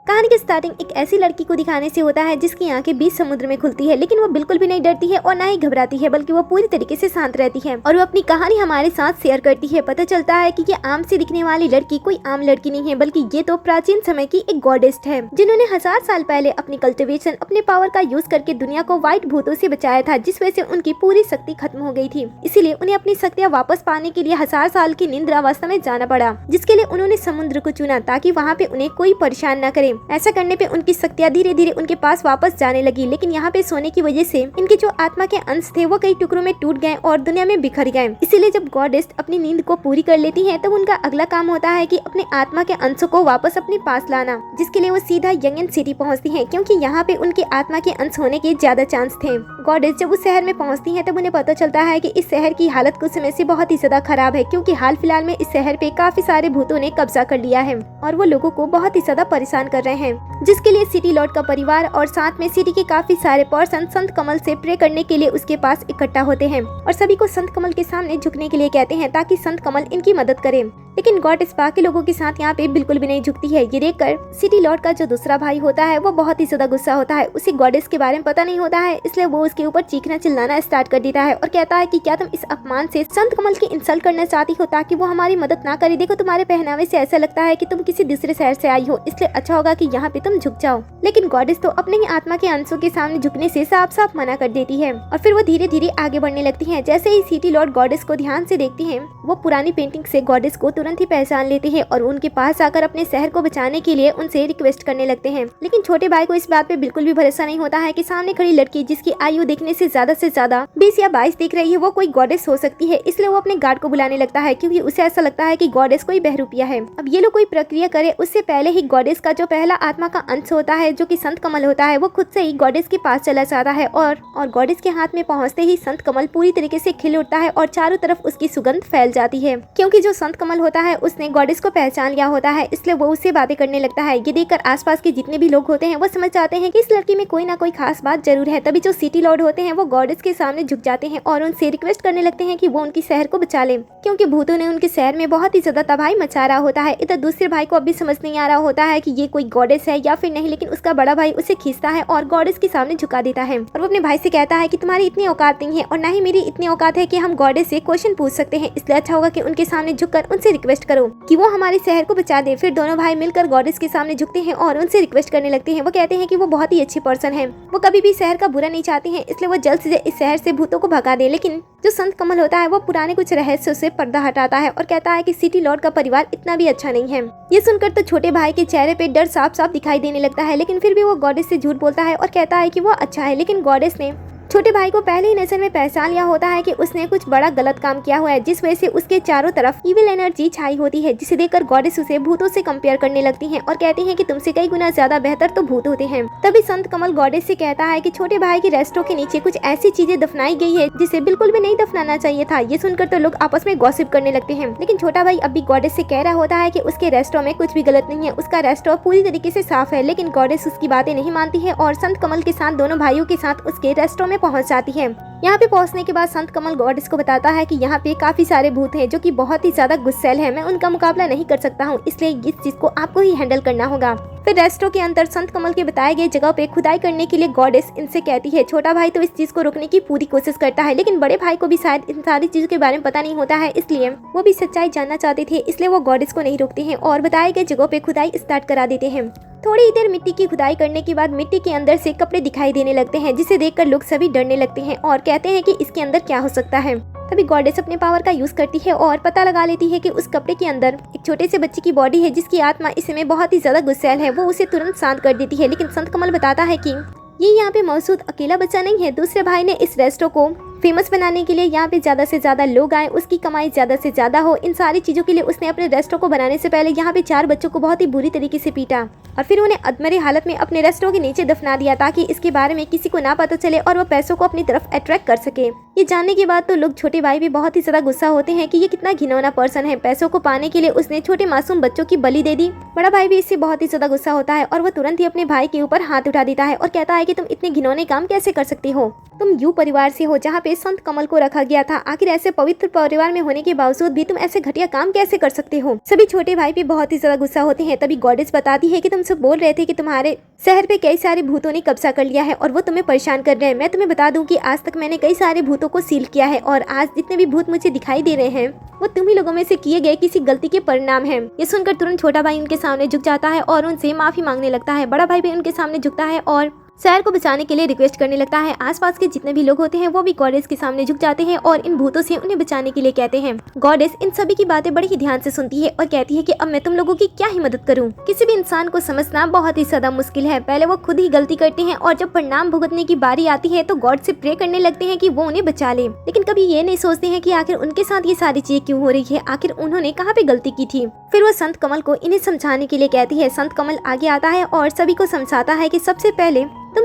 कहानी की स्टार्टिंग एक ऐसी लड़की को दिखाने से होता है जिसकी आंखें बीच समुद्र में खुलती है, लेकिन वो बिल्कुल भी नहीं डरती है और ना ही घबराती है, बल्कि वो पूरी तरीके से शांत रहती है और वो अपनी कहानी हमारे साथ शेयर करती है। पता चलता है कि ये आम से दिखने वाली लड़की कोई आम लड़की नहीं है, बल्कि ये तो प्राचीन समय की एक गॉडेस है, जिन्होंने 1000 साल पहले अपनी कल्टिवेशन, अपने पावर का यूज करके दुनिया को व्हाइट भूतों से बचाया था, जिस वजह से उनकी पूरी शक्ति खत्म हो गई थी। इसीलिए उन्हें अपनी शक्तियाँ वापस पाने के लिए 1000 साल की निद्रावस्था में जाना पड़ा, जिसके लिए उन्होंने समुद्र को चुना ताकि वहाँ पे उन्हें कोई परेशान न करे। ऐसा करने पे उनकी शक्तियाँ धीरे धीरे उनके पास वापस जाने लगी, लेकिन यहाँ पे सोने की वजह से इनके जो आत्मा के अंश थे वो कई टुकड़ों में टूट गए और दुनिया में बिखर गए। इसीलिए जब गॉडेस अपनी नींद को पूरी कर लेती है, तब उनका अगला काम होता है कि अपने आत्मा के अंशों को वापस अपने पास लाना, जिसके लिए वो सीधा यंगन सिटी पहुँचती है, क्योंकि यहाँ पे उनके आत्मा के अंश होने के ज्यादा चांस थे। गॉडेस जब उस शहर में पहुँचती है, तब उन्हें पता चलता है कि इस शहर की हालत कुछ समय से बहुत ही ज्यादा खराब है, क्योंकि हाल फिलहाल में इस शहर पे काफी सारे भूतों ने कब्जा कर लिया है और वो लोगों को बहुत ही ज्यादा परेशान कर रहे हैं, जिसके लिए सिटी लॉर्ड का परिवार और साथ में सिटी के काफी सारे पर्सन संत कमल से प्रे करने के लिए उसके पास इकट्ठा होते हैं और सभी को संत कमल के सामने झुकने के लिए कहते हैं ताकि संत कमल इनकी मदद करे। लेकिन गॉडेस बाकी लोगों के साथ यहाँ पे बिल्कुल भी नहीं झुकती है। ये देखकर सिटी लॉर्ड का जो दूसरा भाई होता है वो बहुत ही ज्यादा गुस्सा होता है। उसे गॉडेस के बारे में पता नहीं होता है, इसलिए वो उसके ऊपर चीखना चिल्लाना स्टार्ट कर देता है और कहता है कि क्या तुम इस अपमान से संत कमल की इंसल्ट करना चाहती हो ताकि वो हमारी मदद ना करे। देखो, तुम्हारे पहनावे से ऐसा लगता है कि तुम किसी दूसरे शहर से आई हो, इसलिए अच्छा होगा कि यहाँ पे तुम झुक जाओ। लेकिन गॉडेस तो अपने ही आत्मा के अंशों के सामने झुकने से साफ साफ मना कर देती है और फिर वो धीरे धीरे आगे बढ़ने लगती है। जैसे ही सिटी लॉर्ड गॉडेस को ध्यान से देखती है, वो पुरानी पेंटिंग से गॉडेस को तुरंत ही पहचान लेते हैं और उनके पास आकर अपने शहर को बचाने के लिए उनसे रिक्वेस्ट करने लगते हैं। लेकिन छोटे भाई को इस बात पे बिल्कुल भी भरोसा नहीं होता है कि सामने खड़ी लड़की, जिसकी आयु देखने से ज्यादा 20 या 22 दिख रही है, वो कोई गॉडेस हो सकती है। इसलिए वो अपने गार्ड को बुलाने लगता है, क्योंकि उसे ऐसा लगता है कि गॉडेस कोई बहरूपिया है। अब ये लोग कोई प्रक्रिया करे उससे पहले ही गॉडेस का जो पहला आत्मा का अंश होता है, जो कि संत कमल होता है, वो खुद से ही गॉडेस के पास चला जाता है और गॉडेस के हाथ में पहुंचते ही संत कमल पूरी तरीके से खिल उठता है और चारों तरफ उसकी सुगंध फैल जाती है। क्योंकि जो संत कमल होता है उसने गॉडेस को पहचान लिया होता है, इसलिए वो उससे बातें करने लगता है। ये देखकर आसपास के जितने भी लोग होते हैं वो समझ जाते हैं कि इस लड़की में कोई ना कोई खास बात जरूर है। तभी जो सिटी लॉर्ड होते हैं वो गॉडेस के सामने झुक जाते हैं और उनसे रिक्वेस्ट करने लगते हैं कि वो उनकी शहर को बचा ले, क्योंकि भूतों ने उनके शहर में बहुत ही ज्यादा तबाही मचा रहा होता है। इधर दूसरे भाई को अभी समझ नहीं आ रहा होता है कि ये कोई गॉडेस है या फिर नहीं, लेकिन उसका बड़ा भाई उसे खींचता है और गॉडेस के सामने झुका देता है और वो अपने भाई से कहता है कि तुम्हारी इतनी औकात नहीं है और ना ही मेरी इतनी औकात है कि हम गॉडेस से क्वेश्चन पूछ सकते हैं, इसलिए अच्छा होगा कि उनके सामने झुककर उनसे रिक्वेस्ट करो कि वो हमारे शहर को बचा दे। फिर दोनों भाई मिलकर गॉडेस के सामने झुकते हैं और उनसे रिक्वेस्ट करने लगते हैं। वो कहते हैं कि वो बहुत ही अच्छी पर्सन है, वो कभी भी शहर का बुरा नहीं चाहती हैं, इसलिए वो जल्द से जल्द इस शहर से भूतों को भगा दे। लेकिन जो संत कमल होता है वो पुराने कुछ रहस्यों से पर्दा हटाता है और कहता है कि सिटी लॉर्ड का परिवार इतना भी अच्छा नहीं है। ये सुनकर तो छोटे भाई के चेहरे पे डर साफ साफ दिखाई देने लगता है, लेकिन फिर भी वो गॉडेस से झूठ बोलता है और कहता है कि वो अच्छा है। लेकिन गॉडेस ने छोटे भाई को पहले ही नजर में पहचान लिया होता है कि उसने कुछ बड़ा गलत काम किया हुआ है, जिस वजह से उसके चारों तरफ इविल एनर्जी छाई होती है, जिसे देखकर गॉडेस उसे भूतों से कंपेयर करने लगती हैं और कहती हैं कि तुमसे कई गुना ज्यादा बेहतर तो भूत होते हैं। तभी संत कमल गॉडेस से कहता है कि छोटे भाई की रेस्टों के नीचे कुछ ऐसी चीजें दफनाई गई है जिसे बिल्कुल भी नहीं दफनाना चाहिए था। ये सुनकर तो लोग आपस में गॉसिप करने लगते हैं, लेकिन छोटा भाई अभी गॉडेस से कह रहा होता है कि उसके रेस्टों में कुछ भी गलत नहीं है, उसका रेस्टो पूरी तरीके से साफ है। लेकिन गॉडेस उसकी बातें नहीं मानती है और संत कमल के साथ दोनों भाइयों के साथ उसके रेस्टों में पहुंच जाती है। यहाँ पे पहुंचने के बाद संत कमल गॉडेस को बताता है कि यहाँ पे काफी सारे भूत हैं जो कि बहुत ही ज्यादा गुस्सैल है, मैं उनका मुकाबला नहीं कर सकता हूँ, इसलिए इस चीज को आपको ही हैंडल करना होगा। फिर रेस्टों के अंदर संत कमल के बताए गए जगह पे खुदाई करने के लिए गॉडेस इनसे कहती है। छोटा भाई तो इस चीज को रोकने की पूरी कोशिश करता है, लेकिन बड़े भाई को भी शायद इन सारी चीजों के बारे में पता नहीं होता है, इसलिए वो भी सच्चाई जानना चाहते थे, इसलिए वो गॉडेस को नहीं रोकते हैं और बताए गए जगह पे खुदाई स्टार्ट करा देते हैं। थोड़ी देर मिट्टी की खुदाई करने के बाद मिट्टी के अंदर से कपड़े दिखाई देने लगते हैं, जिसे देखकर लोग सभी डरने लगते हैं और कहते हैं कि इसके अंदर क्या हो सकता है। तभी गॉडेस अपने पावर का यूज करती है और पता लगा लेती है कि उस कपड़े के अंदर एक छोटे से बच्चे की बॉडी है, जिसकी आत्मा इस समय बहुत ही ज्यादा गुस्सैल है। वो उसे तुरंत शांत कर देती है, लेकिन संत कमल बताता है कि ये यहाँ पे मौजूद अकेला बच्चा नहीं है। दूसरे भाई ने इस रेस्टो को फेमस बनाने के लिए यहाँ पे ज्यादा से ज्यादा लोग आए, उसकी कमाई ज्यादा से ज्यादा हो, इन सारी चीजों के लिए उसने अपने रेस्टों को बनाने से पहले यहाँ पे 4 बच्चों को बहुत ही बुरी तरीके से पीटा और फिर उन्हें अधमरे हालत में अपने रेस्टों के नीचे दफना दिया, ताकि इसके बारे में किसी को ना पता चले और वो पैसों को अपनी तरफ अट्रैक्ट कर सके। ये जानने के बाद तो लोग छोटे भाई भी बहुत ही ज्यादा गुस्सा होते हैं कि ये कितना घिनौना पर्सन है, पैसों को पाने के लिए उसने छोटे मासूम बच्चों की बलि दे दी। बड़ा भाई भी इससे बहुत ही ज्यादा गुस्सा होता है और वो तुरंत ही अपने भाई के ऊपर हाथ उठा देता है और कहता है कि तुम इतने घिनौने काम कैसे कर सकती हो, तुम यू परिवार से हो जहाँ पे पे संत कमल को रखा गया था। आखिर ऐसे पवित्र परिवार में होने के बावजूद भी तुम ऐसे घटिया काम कैसे कर सकते हो। सभी छोटे भाई पे बहुत ही ज्यादा गुस्सा होते हैं। तभी गॉडेस बताती है कि तुम सब बोल रहे थे कि तुम्हारे शहर पे कई सारे भूतों ने कब्जा कर लिया है और वो तुम्हें परेशान कर रहे हैं। मैं तुम्हें बता दूं कि आज तक मैंने कई सारे भूतों को सील किया है और आज जितने भी भूत मुझे दिखाई दे रहे हैं वो तुम ही लोगों में से किए गए किसी गलती के परिणाम है। ये सुनकर तुरंत छोटा भाई उनके सामने झुक जाता है और उनसे माफी मांगने लगता है। बड़ा भाई भी उनके सामने झुकता है और शहर को बचाने के लिए रिक्वेस्ट करने लगता है। आसपास के जितने भी लोग होते हैं वो भी गॉडेस के सामने झुक जाते हैं और इन भूतों से उन्हें बचाने के लिए कहते हैं। गॉडेस इन सभी की बातें बड़ी ही ध्यान से सुनती है और कहती है कि अब मैं तुम लोगों की क्या ही मदद करूं। किसी भी इंसान को समझना बहुत ही ज्यादा मुश्किल है। पहले वो खुद ही गलती करते हैं और जब परिणाम भुगतने की बारी आती है तो गॉड से प्रे करने लगते हैं कि वो उन्हें बचा ले, लेकिन कभी ये नहीं सोचते हैं कि आखिर उनके साथ ये सारी चीजें क्यों हो रही है, आखिर उन्होंने कहाँ पे गलती की थी। फिर वो संत कमल को इन्हें समझाने के लिए कहती है। संत कमल आगे आता है और सभी को समझाता है कि सबसे पहले उन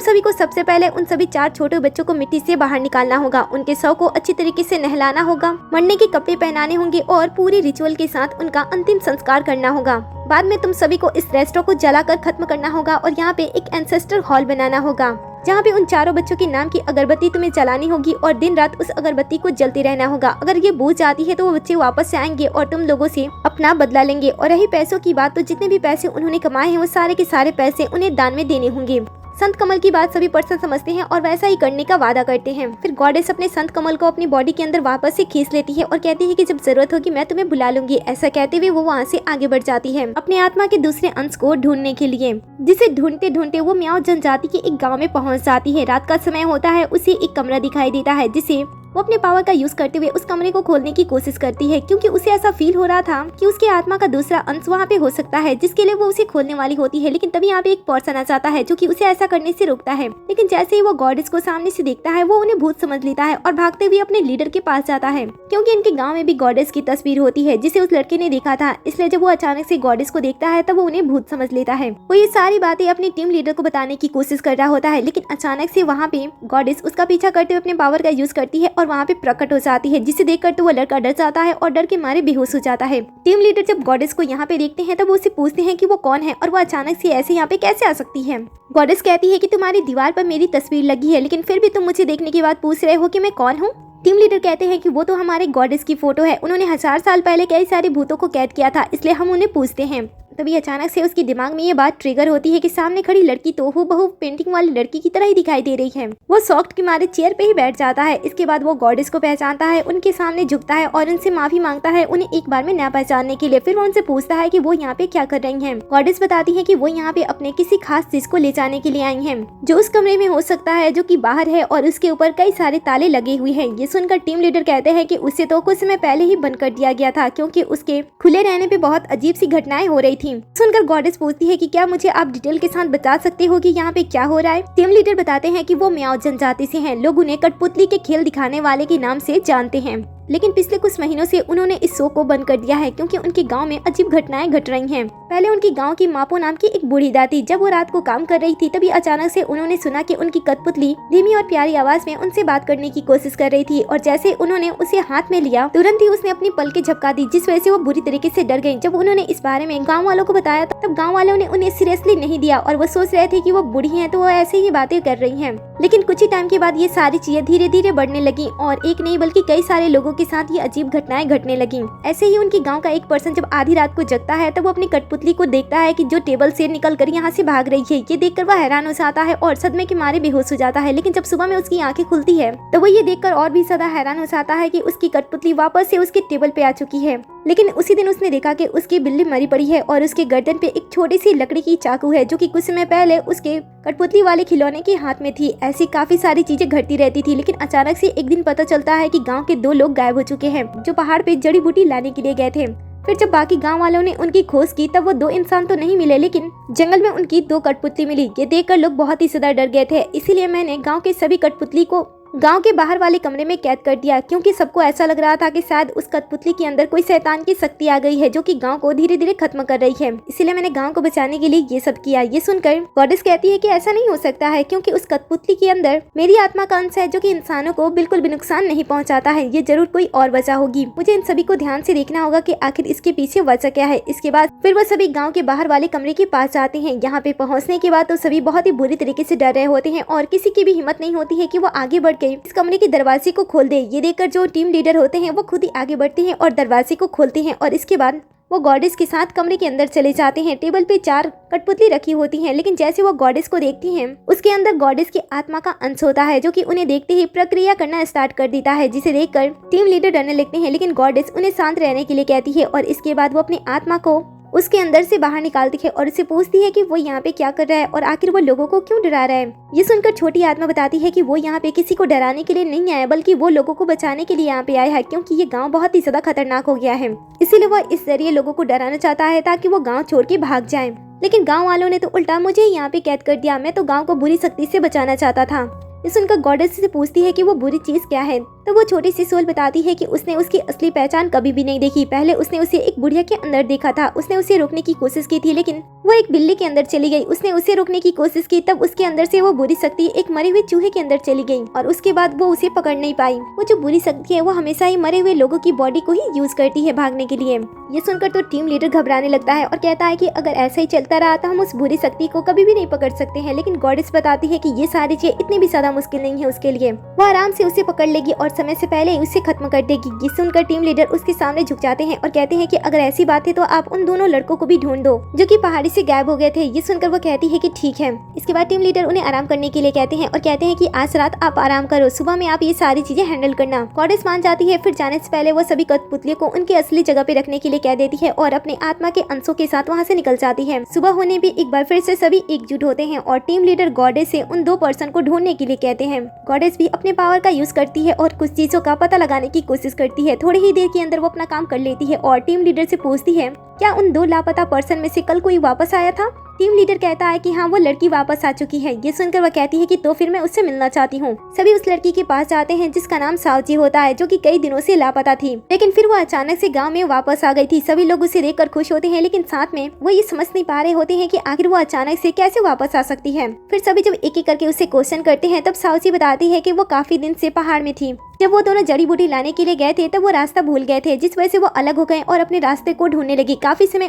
सभी 4 छोटे बच्चों को मिट्टी से बाहर निकालना होगा, उनके शव को अच्छी तरीके से नहलाना होगा, मरने के कपड़े पहनाने होंगे और पूरी रिचुअल के साथ उनका अंतिम संस्कार करना होगा। बाद में तुम सभी को इस रेस्टोरेंट को जलाकर खत्म करना होगा और यहाँ पे एक एंसेस्टर हॉल बनाना होगा जहाँ पे उन 4 बच्चों के नाम की अगरबत्ती तुम्हें जलानी होगी और दिन रात उस अगरबत्ती को जलती रहना होगा। अगर ये बुझ जाती है तो वो बच्चे वापस से आएंगे और तुम लोगों से अपना बदला लेंगे। और रही पैसों की बात, तो जितने भी पैसे उन्होंने कमाए हैं वो सारे के सारे पैसे उन्हें दान में देने होंगे। संत कमल की बात सभी पर्सन समझते हैं और वैसा ही करने का वादा करते हैं। फिर गॉडेस अपने संत कमल को अपनी बॉडी के अंदर वापस से खींच लेती है और कहती है कि जब जरूरत होगी मैं तुम्हें बुला लूंगी। ऐसा कहते हुए वो वहाँ से आगे बढ़ जाती है अपने आत्मा के दूसरे अंश को ढूंढने के लिए, जिसे ढूंढते ढूंढते वो म्याओ जनजाति के एक गाँव में पहुँच जाती है। रात का समय होता है, उसे एक कमरा दिखाई देता है जिसे वो अपने पावर का यूज करते हुए उस कमरे को खोलने की कोशिश करती है, क्योंकि उसे ऐसा फील हो रहा था कि उसके आत्मा का दूसरा अंश वहाँ पे हो सकता है, जिसके लिए वो उसे खोलने वाली होती है। लेकिन तभी यहाँ पे एक पर्सन आ जाता है जो कि उसे ऐसा करने से रोकता है। लेकिन जैसे ही वो गॉडेस को सामने से देखता है वो उन्हें भूत समझ लेता है और भागते हुए अपने लीडर के पास जाता है, क्योंकि इनके गाँव में भी गॉडेस की तस्वीर होती है जिसे उस लड़के ने देखा था। इसलिए जब वो अचानक से गॉडेस को देखता है तब वो उन्हें भूत समझ लेता है। वो ये सारी बातें अपनी टीम लीडर को बताने की कोशिश कर रहा होता है, लेकिन अचानक से वहाँ पे गॉडेस उसका पीछा करते हुए अपने पावर का यूज करती है और वहाँ पे प्रकट हो जाती है, जिसे देखकर तो वो लड़का डर जाता है और डर के मारे बेहोश हो जाता है। टीम लीडर जब गॉडेस को यहाँ पे देखते हैं तब वो उसे पूछते हैं कि वो कौन है और वो अचानक से ऐसे यहाँ पे कैसे आ सकती है। गॉडेस कहती है कि तुम्हारी दीवार पर मेरी तस्वीर लगी है, लेकिन फिर भी तुम मुझे देखने के बाद पूछ रहे हो कि मैं कौन हूँ। टीम लीडर कहते हैं कि वो तो हमारे गॉडेस की फोटो है, उन्होंने 1000 साल पहले कई सारे भूतों को कैद किया था, इसलिए हम उन्हें पूछते हैं। तभी अचानक से उसके दिमाग में ये बात ट्रिगर होती है कि सामने खड़ी लड़की तो हूबहू पेंटिंग वाली लड़की की तरह ही दिखाई दे रही है। वो शॉक्ड के मारे चेयर पे ही बैठ जाता है। इसके बाद वो गॉडेस को पहचानता है, उनके सामने झुकता है और उनसे माफी मांगता है उन्हें एक बार में न पहचानने के लिए। फिर वो उनसे पूछता है कि वो यहाँ पे क्या कर रही हैं। गॉडेस बताती है कि वो यहाँ पे अपने किसी खास चीज को ले जाने के लिए आई हैं, जो उस कमरे में हो सकता है जो कि बाहर है और उसके ऊपर कई सारे ताले लगे हुए हैं। ये सुनकर टीम लीडर कहते हैं कि उसे तो कुछ समय पहले ही बंद कर दिया गया था, क्योंकि उसके खुले रहने पे बहुत अजीब सी घटनाएं हो रही थी। सुनकर गॉडेस पूछती है कि क्या मुझे आप डिटेल के साथ बता सकते हो कि यहाँ पे क्या हो रहा है। टीम लीडर बताते हैं कि वो म्याओ जनजाति से हैं। लोग उन्हें कठपुतली के खेल दिखाने वाले के नाम से जानते हैं, लेकिन पिछले कुछ महीनों से उन्होंने इस शो को बंद कर दिया है, क्योंकि उनके गांव में अजीब घटनाएं घट रही हैं। पहले उनकी गांव की मापो नाम की एक बूढ़ी दादी, जब वो रात को काम कर रही थी तभी अचानक से उन्होंने सुना कि उनकी कठपुतली धीमी और प्यारी आवाज में उनसे बात करने की कोशिश कर रही थी, और जैसे उन्होंने उसे हाथ में लिया तुरंत ही उसने अपनी पलकें झपका दी, जिस वजह से वो बुरी तरीके से डर गयी। जब उन्होंने इस बारे में गाँव वालों को बताया तब गाँव वालों ने उन्हें सीरियसली नहीं दिया और वो सोच रहे थे कि वो बूढ़ी है तो वो ऐसे ही बातें कर रही है। लेकिन कुछ ही टाइम के बाद ये सारी चीजें धीरे धीरे बढ़ने लगी और एक नहीं बल्कि कई सारे लोगों के साथ ये अजीब घटनाएं घटने लगी। ऐसे ही उनके गांव का एक पर्सन जब आधी रात को जगता है तब वो अपनी कठपुतली को देखता है कि जो टेबल से निकलकर यहाँ से भाग रही है। ये देखकर वह हैरान हो जाता है और सदमे के मारे बेहोश हो जाता है। लेकिन जब सुबह में उसकी आंखें खुलती है तो वो ये देखकर और भी ज्यादा हैरान हो जाता है कि उसकी कठपुतली वापस से उसके टेबल पे आ चुकी है। लेकिन उसी दिन उसने देखा कि उसकी बिल्ली मरी पड़ी है और उसके गर्दन पे एक छोटी सी लकड़ी की चाकू है, जो कि कुछ समय पहले उसके कठपुतली वाले खिलौने के हाथ में थी। ऐसी काफी सारी चीजें घटती रहती थी, लेकिन अचानक से एक दिन पता चलता है कि गांव के 2 लोग गायब हो चुके हैं, जो पहाड़ पे जड़ी बूटी लाने के लिए गए थे। फिर जब बाकी गांव वालों ने उनकी खोज की तब वो 2 इंसान तो नहीं मिले, लेकिन जंगल में उनकी 2 कठपुतली मिली। ये देखकर लोग बहुत ही ज्यादा डर गए थे, इसीलिए मैंने गाँव के सभी कठपुतली को गांव के बाहर वाले कमरे में कैद कर दिया, क्योंकि सबको ऐसा लग रहा था कि शायद उस कठपुतली के अंदर कोई शैतान की शक्ति आ गई है, जो कि गांव को धीरे धीरे खत्म कर रही है। इसीलिए मैंने गांव को बचाने के लिए ये सब किया। ये सुनकर गॉडेस कहती है कि ऐसा नहीं हो सकता है, क्योंकि उस कठपुतली के अंदर मेरी आत्मा का अंश है, जो कि इंसानों को बिल्कुल भी नुकसान नहीं पहुँचाता है। ये जरूर कोई और वजह होगी। मुझे इन सभी को ध्यान से देखना होगा कि आखिर इसके पीछे वजह क्या है। इसके बाद फिर वो सभी गाँव के बाहर वाले कमरे के पास जाते हैं। यहाँ पे पहुँचने के बाद तो सभी बहुत ही बुरी तरीके से डर रहे होते हैं और किसी की भी हिम्मत नहीं होती है कि वो आगे बढ़ के इस कमरे के दरवाजे को खोल दे। ये देखकर जो टीम लीडर होते हैं वो खुद ही आगे बढ़ते हैं और दरवाजे को खोलते हैं और इसके बाद वो गॉडेस के साथ कमरे के अंदर चले जाते हैं। टेबल पे 4 कठपुतली रखी होती हैं, लेकिन जैसे वो गॉडेस को देखती हैं उसके अंदर गॉडेस की आत्मा का अंश होता है जो कि उन्हें देखते ही प्रक्रिया करना स्टार्ट कर देता है, जिसे देखकर टीम लीडर डरने लगते हैं। लेकिन गॉडेस उन्हें शांत रहने के लिए कहती है और इसके बाद वो अपनी आत्मा को उसके अंदर से बाहर निकालती है और उससे पूछती है कि वो यहाँ पे क्या कर रहा है और आखिर वो लोगों को क्यों डरा रहा है। ये सुनकर छोटी आत्मा बताती है कि वो यहाँ पे किसी को डराने के लिए नहीं आया, बल्कि वो लोगों को बचाने के लिए यहाँ पे आया है, क्योंकि ये गांव बहुत ही ज्यादा खतरनाक हो गया है। इसीलिए वो इस जरिए लोगों को डराना चाहता है ताकि वो गाँव छोड़ के भाग जाए। लेकिन गाँव वालों ने तो उल्टा मुझे यहाँ पे कैद कर दिया, मैं तो गाँव को बुरी शक्ति से बचाना चाहता था। ये सुनकर गॉडेस से पूछती है कि वो बुरी चीज क्या है, तो वो छोटी सी सोल बताती है कि उसने उसकी असली पहचान कभी भी नहीं देखी। पहले उसने उसे एक बुढ़िया के अंदर देखा था, उसने उसे रोकने की कोशिश की थी, लेकिन वो एक बिल्ली के अंदर चली गई। उसने उसे रोकने की कोशिश की, तब उसके अंदर से वो बुरी शक्ति एक मरे हुए चूहे के अंदर चली गई और उसके बाद वो उसे पकड़ नहीं पाई। वो जो बुरी शक्ति है वो हमेशा ही मरे हुए लोगों की बॉडी को ही यूज करती है भागने के लिए। ये सुनकर तो टीम लीडर घबराने लगता है और कहता है कि अगर ऐसा ही चलता रहा तो हम उस बुरी शक्ति को कभी भी नहीं पकड़ सकते हैं। लेकिन गॉडेस बताती है कि ये सारी चीजें इतनी भी ज्यादा मुश्किल नहीं है उसके लिए, वो आराम से उसे पकड़ लेगी और समय से पहले ही उसे खत्म कर देगी। ये सुनकर टीम लीडर उसके सामने झुक जाते हैं और कहते हैं कि अगर ऐसी बात है तो आप उन दोनों लड़कों को भी ढूंढ दो जो कि पहाड़ी से गायब हो गए थे। ये सुनकर वो कहती है कि ठीक है। इसके बाद टीम लीडर उन्हें आराम करने के लिए कहते हैं और कहते हैं कि आज रात आप आराम करो, सुबह में आप ये सारी चीजें हैंडल करना। गॉडेस मान जाती है। फिर जाने से पहले वो सभी कठपुतलियों को उनकी असली जगह पे रखने के लिए कह देती है और अपने आत्मा के अंशों के साथ वहाँ से निकल जाती है। सुबह होने भी एक बार फिर से सभी एकजुट होते हैं और टीम लीडर गॉडेस से उन 2 पर्सन को ढूंढने के लिए कहते हैं। गॉडेस भी अपने पावर का यूज करती है और कुछ चीजों का पता लगाने की कोशिश करती है। थोड़ी ही देर के अंदर वो अपना काम कर लेती है और टीम लीडर से पूछती है क्या उन 2 लापता पर्सन में से कल कोई वापस आया था। टीम लीडर कहता है कि हाँ, वो लड़की वापस आ चुकी है। ये सुनकर वह कहती है कि तो फिर मैं उससे मिलना चाहती हूँ। सभी उस लड़की के पास जाते हैं जिसका नाम सावजी होता है, जो कि कई दिनों से लापता थी, लेकिन फिर वो अचानक से गांव में वापस आ गई थी। सभी लोग उसे देखकर खुश होते हैं, लेकिन साथ में वो ये समझ नहीं पा रहे होते हैं कि आखिर वो अचानक से कैसे वापस आ सकती है। फिर सभी जब एक एक करके उसे क्वेश्चन करते हैं तब सावजी बताती है कि वो काफी दिन से पहाड़ में थी। जब वो दोनों जड़ी बूटी लाने के लिए गए थे तब वो रास्ता भूल गए थे, जिस वजह से वो अलग हो गए और अपने रास्ते को ढूंढने लगी। काफी समय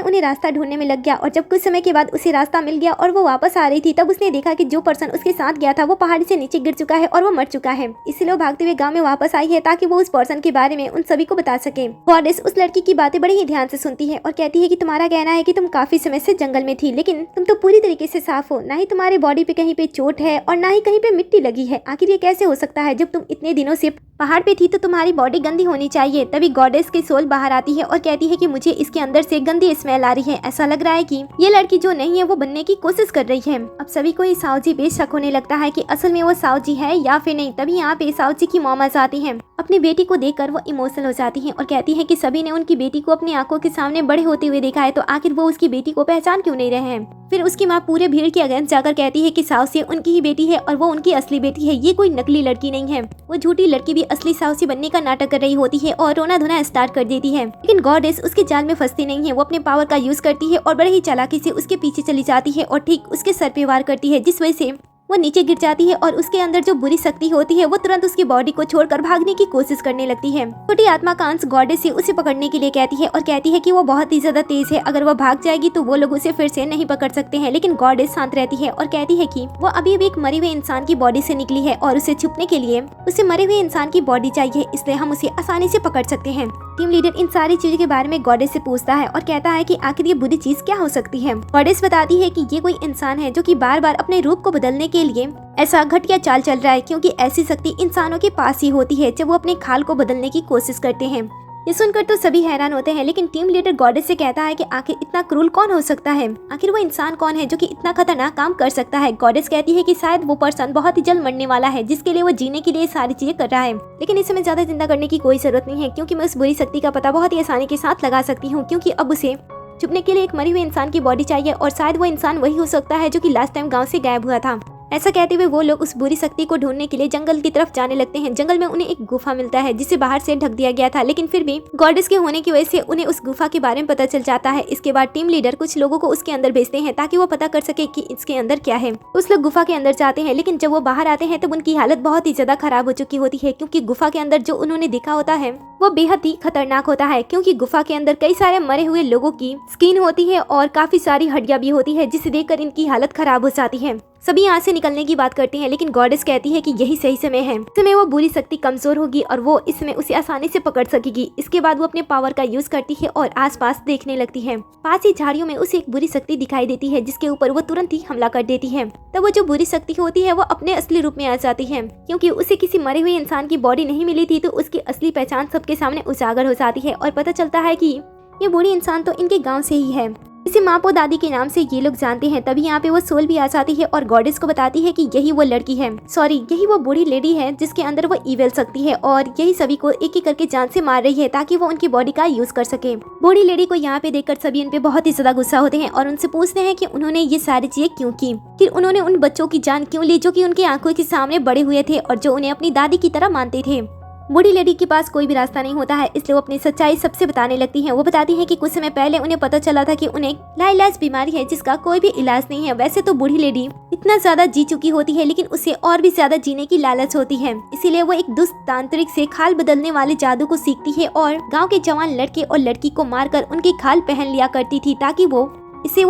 उन्हें रास्ता ढूंढने में लग गया और जब कुछ समय के बाद उसे रास्ता मिल गया और वो वापस आ रही थी तब उसने देखा कि जो पर्सन उसके साथ गया था वो पहाड़ी से नीचे गिर चुका है और वो मर चुका है। इसलिए वो भागते हुए गांव में वापस आई है ताकि वो उस पर्सन के बारे में उन सभी को बता सके। गॉडेस उस लड़की की बातें बड़े ही ध्यान से सुनती है और कहती है कि तुम्हारा कहना है कि तुम काफी समय से जंगल में थी, लेकिन तुम तो पूरी तरीके से साफ हो, ना ही तुम्हारे बॉडी पे कहीं पे चोट है और ना ही कहीं पे मिट्टी लगी है। आखिर ये कैसे हो सकता है? जब तुम इतने दिनों से पहाड़ पे थी तो तुम्हारी बॉडी गंदी होनी चाहिए। तभी गॉडेस की सोल बाहर आती है और कहती है कि मुझे इसके अंदर से गंदी स्मेल आ रही है, ऐसा लग रहा है कि ये लड़की जो नहीं है वो बनने की कोशिश कर रही है। अब सभी को ये सावजी पे शक होने लगता है कि असल में वो सावजी है या फिर नहीं। तभी यहाँ पे सावजी की मॉम आ जाती है। अपनी बेटी को देखकर वो इमोशनल हो जाती है और कहती है कि सभी ने उनकी बेटी को अपनी आंखों के सामने बड़े होते हुए देखा है, तो आखिर वो उसकी बेटी को पहचान क्यों नहीं रहे हैं। फिर उसकी माँ पूरे भीड़ के अगेंस्ट जाकर कहती है कि सावसी उनकी ही बेटी है और वो उनकी असली बेटी है, ये कोई नकली लड़की नहीं है। वो झूठी लड़की भी असली सावसी बनने का नाटक कर रही होती है और रोना धोना स्टार्ट कर देती है। लेकिन गॉडेस उसके जाल में फंसती नहीं है। वो अपने पावर का यूज करती है और बड़े ही चालाकी से उसके पीछे चली जाती है और ठीक उसके सर पे वार करती है, जिस वजह से वो नीचे गिर जाती है और उसके अंदर जो बुरी शक्ति होती है वो तुरंत उसकी बॉडी को छोड़कर भागने की कोशिश करने लगती है। छोटी आत्मा का अंश गॉडेस से उसे पकड़ने के लिए कहती है और कहती है कि वो बहुत ही ज्यादा तेज है, अगर वो भाग जाएगी तो वो लोग उसे फिर से नहीं पकड़ सकते हैं। लेकिन गॉडेस शांत रहती है और कहती है कि वो अभी भी एक मरे हुए इंसान की बॉडी से निकली है और उसे छुपने के लिए उसे मरे हुए इंसान की बॉडी चाहिए, इसलिए हम उसे आसानी से पकड़ सकते हैं। टीम लीडर इन सारी चीजों के बारे में गॉडेस से पूछता है और कहता है कि आखिर ये बुरी चीज क्या हो सकती है। गॉडेस बताती है कि ये कोई इंसान है जो कि बार बार अपने रूप को बदलने के लिए ऐसा घटिया चाल चल रहा है, क्योंकि ऐसी शक्ति इंसानों के पास ही होती है जब वो अपने खाल को बदलने की कोशिश करते हैं। ये सुनकर तो सभी हैरान होते हैं, लेकिन टीम लीडर गॉडेस से कहता है कि आखिर इतना क्रूर कौन हो सकता है, आखिर वो इंसान कौन है जो कि इतना खतरनाक काम कर सकता है। गॉडेस कहती है कि शायद वो पर्सन बहुत ही जल्द मरने वाला है, जिसके लिए वो जीने के लिए सारी चीजें कर रहा है। लेकिन इस समय ज्यादा चिंता करने की कोई जरूरत नहीं है, क्योंकि मैं उस बुरी शक्ति का पता बहुत ही आसानी के साथ लगा सकती हूँ, क्योंकि अब उसे छुपने के लिए एक मरे हुए इंसान की बॉडी चाहिए और शायद वो इंसान वही हो सकता है जो कि लास्ट टाइम गाँव से गायब हुआ था। ऐसा कहते हुए वो लोग उस बुरी शक्ति को ढूंढने के लिए जंगल की तरफ जाने लगते हैं। जंगल में उन्हें एक गुफा मिलता है जिसे बाहर से ढक दिया गया था, लेकिन फिर भी गॉडेस के होने की वजह से उन्हें उस गुफा के बारे में पता चल जाता है। इसके बाद टीम लीडर कुछ लोगों को उसके अंदर भेजते हैं ताकि वो पता कर सके कि इसके अंदर क्या है। उस लोग गुफा के अंदर जाते हैं, लेकिन जब वो बाहर आते हैं तब उनकी हालत बहुत ही ज्यादा खराब हो चुकी होती है, क्योंकि गुफा के अंदर जो उन्होंने देखा होता है वो बेहद ही खतरनाक होता है। क्योंकि गुफा के अंदर कई सारे मरे हुए लोगों की स्किन होती है और काफी सारी हड्डियां भी होती है, जिसे देखकर इनकी हालत खराब हो जाती है। सभी यहाँ से निकलने की बात करते हैं, लेकिन गॉडेस कहती है कि यही सही समय है। इस समय वो बुरी शक्ति कमजोर होगी और वो इसमें उसे आसानी से पकड़ सकेगी। इसके बाद वो अपने पावर का यूज करती है और आसपास देखने लगती है। पास ही झाड़ियों में उसे एक बुरी शक्ति दिखाई देती है, जिसके ऊपर वो तुरंत ही हमला कर देती है। तब वो जो बुरी शक्ति होती है वो अपने असली रूप में आ जाती है। क्योंकि उसे किसी मरे हुए इंसान की बॉडी नहीं मिली थी, तो उसकी असली पहचान सबके सामने उजागर हो जाती है और पता चलता है कि ये बूढ़ी इंसान तो इनके गाँव से ही है। इसे माँ पो दादी के नाम से ये लोग जानते हैं। तभी यहाँ पे वो सोल भी आ जाती है और गॉडेस को बताती है कि यही वो लड़की है, सॉरी यही वो बूढ़ी लेडी है जिसके अंदर वो इविल शक्ति है और यही सभी को एक एक करके जान से मार रही है ताकि वो उनकी बॉडी का यूज कर सके। बूढ़ी लेडी को यहाँ पे देखकर सभी उन पे बहुत ही ज्यादा गुस्सा होते हैं और उनसे पूछते हैं कि उन्होंने ये सारी चीजें क्यों की, फिर उन्होंने उन बच्चों की जान क्यों ली जो कि उनकी आंखों के सामने बड़े हुए थे और जो उन्हें अपनी दादी की तरह मानते थे। बूढ़ी लेडी के पास कोई भी रास्ता नहीं होता है, इसलिए वो अपनी सच्चाई सबसे बताने लगती है। वो बताती है कि कुछ समय पहले उन्हें पता चला था कि उन्हें लाइलाज बीमारी है जिसका कोई भी इलाज नहीं है। वैसे तो बूढ़ी लेडी इतना ज्यादा जी चुकी होती है, लेकिन उसे और भी ज्यादा जीने की लालच होती है। इसीलिए वो एक दुष्ट तांत्रिक से खाल बदलने वाले जादू को सीखती है और गाँव के जवान लड़के और लड़की को मारकर उनकी खाल पहन लिया करती थी ताकि वो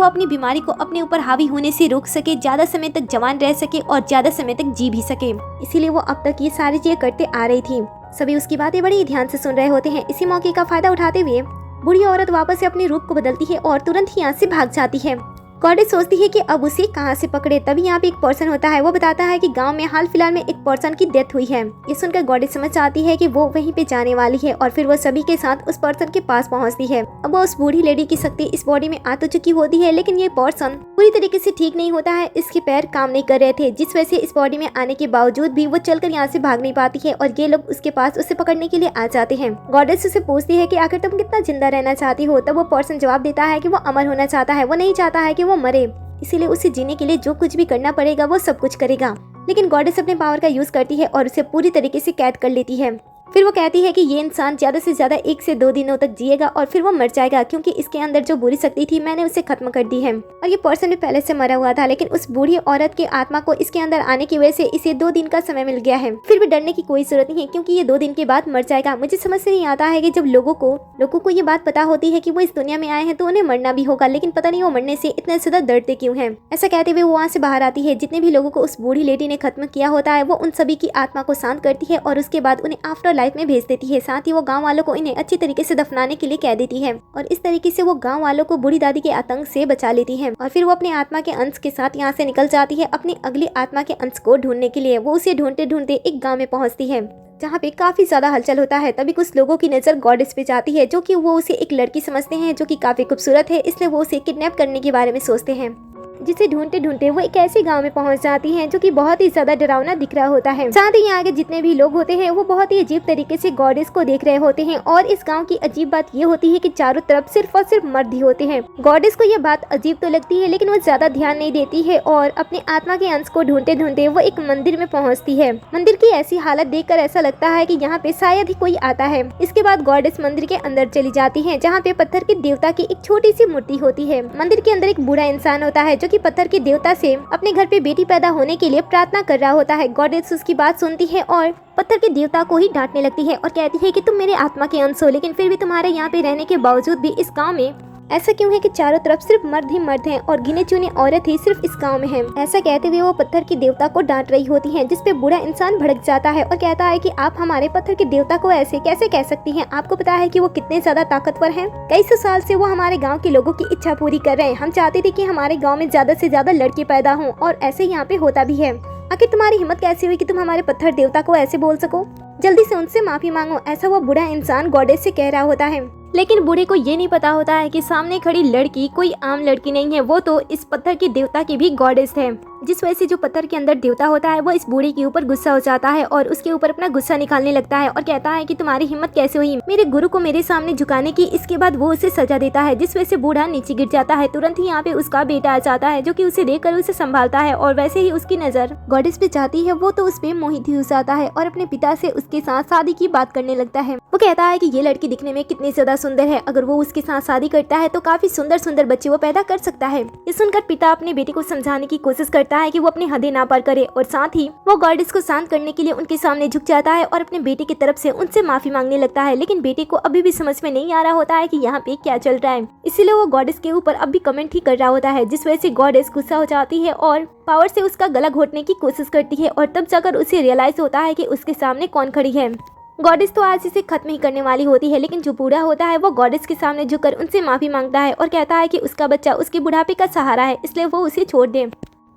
अपनी बीमारी को अपने ऊपर हावी होने से रोक सके, ज्यादा समय तक जवान रह सके और ज्यादा समय तक जी भी सके। इसीलिए वो अब तक ये सारी चीजें करते आ रही थी। सभी उसकी बातें बड़ी ध्यान से सुन रहे होते हैं। इसी मौके का फायदा उठाते हुए बूढ़ी औरत वापस से अपने रूप को बदलती है और तुरंत ही यहाँ से भाग जाती है। गॉडेस सोचती है कि अब उसे कहाँ से पकड़े। तभी यहाँ पे एक पर्सन होता है, वो बताता है कि गांव में हाल फिलहाल में एक पर्सन की डेथ हुई है। ये सुनकर गॉडेस समझ आती है कि वो वहीं पे जाने वाली है और फिर वो सभी के साथ उस पर्सन के पास पहुँचती है। अब वो उस बूढ़ी लेडी की शक्ति इस बॉडी में आ तो चुकी होती है, लेकिन ये पर्सन पूरी तरीके से ठीक नहीं होता है। इसके पैर काम नहीं कर रहे थे, जिस वजह से इस बॉडी में आने के बावजूद भी वो चलकर यहाँ से भाग नहीं पाती है और ये लोग उसके पास उसे पकड़ने के लिए आ जाते हैं। गॉडेस उसे पूछती है कि आखिर तुम कितना जिंदा रहना चाहती हो। तब वो पर्सन जवाब देता है कि वो अमर होना चाहता है, वो नहीं चाहता है कि वो मरे, इसीलिए उसे जीने के लिए जो कुछ भी करना पड़ेगा वो सब कुछ करेगा। लेकिन गॉडेस अपने पावर का यूज करती है और उसे पूरी तरीके से कैद कर लेती है। फिर वो कहती है कि ये इंसान ज्यादा से ज्यादा 1 से 2 दिनों तक जिएगा और फिर वो मर जाएगा, क्योंकि इसके अंदर जो बुरी शक्ति थी मैंने उसे खत्म कर दी है। और ये पर्सन भी पहले से मरा हुआ था, लेकिन उस बूढ़ी औरत की आत्मा को इसके अंदर आने की वजह से इसे 2 दिन का समय मिल गया है। फिर भी डरने की कोई जरूरत नहीं है, क्योंकि ये 2 दिन के बाद मर जाएगा। मुझे समझ से नहीं आता है कि जब लोगों को ये बात पता होती है कि वो इस दुनिया में आए हैं तो उन्हें मरना भी होगा, लेकिन पता नहीं वो मरने से इतने ज्यादा डरते क्यों हैं। ऐसा कहते हुए वो वहाँ से बाहर आती है। जितने भी लोगों को उस बूढ़ी लेडी ने खत्म किया होता है वो उन सभी की आत्मा को शांत करती है और उसके बाद उन्हें आफ्टर लाइफ में भेज देती है। साथ ही वो गांव वालों को इन्हें अच्छी तरीके से दफनाने के लिए कह देती है और इस तरीके से वो गांव वालों को बूढ़ी दादी के आतंक से बचा लेती है। और फिर वो अपने आत्मा के अंश के साथ यहाँ से निकल जाती है अपनी अगली आत्मा के अंश को ढूंढने के लिए। वो उसे ढूंढते ढूंढते एक गाँव में पहुँचती है जहाँ पे काफी ज्यादा हलचल होता है। तभी कुछ लोगों की नजर गॉडेस पे जाती है, जो कि वो उसे एक लड़की समझते हैं जो कि काफी खूबसूरत है, इसलिए वो उसे किडनैप करने के बारे में सोचते हैं। जिसे ढूंढते ढूंढते वो एक ऐसे गांव में पहुंच जाती हैं जो कि बहुत ही ज्यादा डरावना दिख रहा होता है। साथ ही यहाँ के जितने भी लोग होते हैं वो बहुत ही अजीब तरीके से गॉडेस को देख रहे होते हैं। और इस गांव की अजीब बात ये होती है कि चारों तरफ सिर्फ और सिर्फ मर्द ही होते हैं। गॉडेस को यह बात अजीब तो लगती है, लेकिन वो ज्यादा ध्यान नहीं देती है और अपने आत्मा के अंश को ढूंढते ढूंढते वो एक मंदिर में पहुँचती है। मंदिर की ऐसी हालत देखकर ऐसा लगता है कि यहाँ पे शायद ही कोई आता है। इसके बाद गॉडेस मंदिर के अंदर चली जाती है, जहाँ पे पत्थर के देवता की एक छोटी सी मूर्ति होती है। मंदिर के अंदर एक बूढ़ा इंसान होता है जो कि पत्थर के देवता से अपने घर पे बेटी पैदा होने के लिए प्रार्थना कर रहा होता है। गॉडेस उसकी बात सुनती है और पत्थर के देवता को ही डांटने लगती है और कहती है कि तुम मेरे आत्मा के अंश हो, लेकिन फिर भी तुम्हारे यहाँ पे रहने के बावजूद भी इस गांव में ऐसा क्यों है कि चारों तरफ सिर्फ मर्द ही मर्द हैं और गिने चुने औरत ही सिर्फ इस गांव में हैं। ऐसा कहते हुए वो पत्थर के देवता को डांट रही होती हैं, जिसपे बूढ़ा इंसान भड़क जाता है और कहता है कि आप हमारे पत्थर के देवता को ऐसे कैसे कह सकती हैं। आपको पता है कि वो कितने ज्यादा ताकतवर हैं। कई सौ साल से वो हमारे गाँव के लोगों की इच्छा पूरी कर रहे हैं। हम चाहते थे कि हमारे गाँव में ज्यादा से ज्यादा लड़के पैदा हों और ऐसे यहाँ पे होता भी है। आखिर तुम्हारी हिम्मत कैसे हुई कि तुम हमारे पत्थर देवता को ऐसे बोल सको? जल्दी से उनसे माफी मांगो, ऐसा वो बूढ़ा इंसान गॉडेस से कह रहा होता है। लेकिन बूढ़े को ये नहीं पता होता है कि सामने खड़ी लड़की कोई आम लड़की नहीं है, वो तो इस पत्थर के देवता की भी गॉडेस है। जिस वजह से जो पत्थर के अंदर देवता होता है वो इस बूढ़े के ऊपर गुस्सा हो जाता है और उसके ऊपर अपना गुस्सा निकालने लगता है और कहता है कि तुम्हारी हिम्मत कैसे हुई मेरे गुरु को मेरे सामने झुकाने की। इसके बाद वो उसे सजा देता है, जिस वजह से बूढ़ा नीचे गिर जाता है। तुरंत ही यहाँ पे उसका बेटा आ जाता है जो कि उसे देखकर उसे संभालता है और वैसे ही उसकी नजर गॉडेस पे जाती है। वो तो उस पे मोहित ही हो जाता है और अपने पिता से उसके साथ शादी की बात करने लगता है। वो कहता है कि ये लड़की दिखने में कितनी ज्यादा सुंदर है, अगर वो उसके साथ शादी करता है तो काफी सुंदर सुंदर बच्चे वो पैदा कर सकता है। ये सुनकर पिता अपने बेटे को समझाने की कोशिश करते कहता है कि वो अपनी हदें ना पार करे और साथ ही वो गॉडेस को शांत करने के लिए उनके सामने झुक जाता है और अपने बेटे की तरफ से उनसे माफी मांगने लगता है। लेकिन बेटे को अभी भी समझ में नहीं आ रहा होता है कि यहाँ पे क्या चल रहा है, इसीलिए वो गॉडेस के ऊपर अब भी कमेंट ही कर रहा होता है, जिस वजह से गॉडेस गुस्सा हो जाती है और पावर से उसका गला घोटने की कोशिश करती है। और तब जाकर उसे रियलाइज होता है कि उसके सामने कौन खड़ी है। गॉडेस तो आज इसे खत्म ही करने वाली होती है, लेकिन जो बूढ़ा होता है वो गॉडेस के सामने झुककर उनसे माफी मांगता है और कहता है कि उसका बच्चा उसके बुढ़ापे का सहारा है, इसलिए वो उसे छोड़ दे।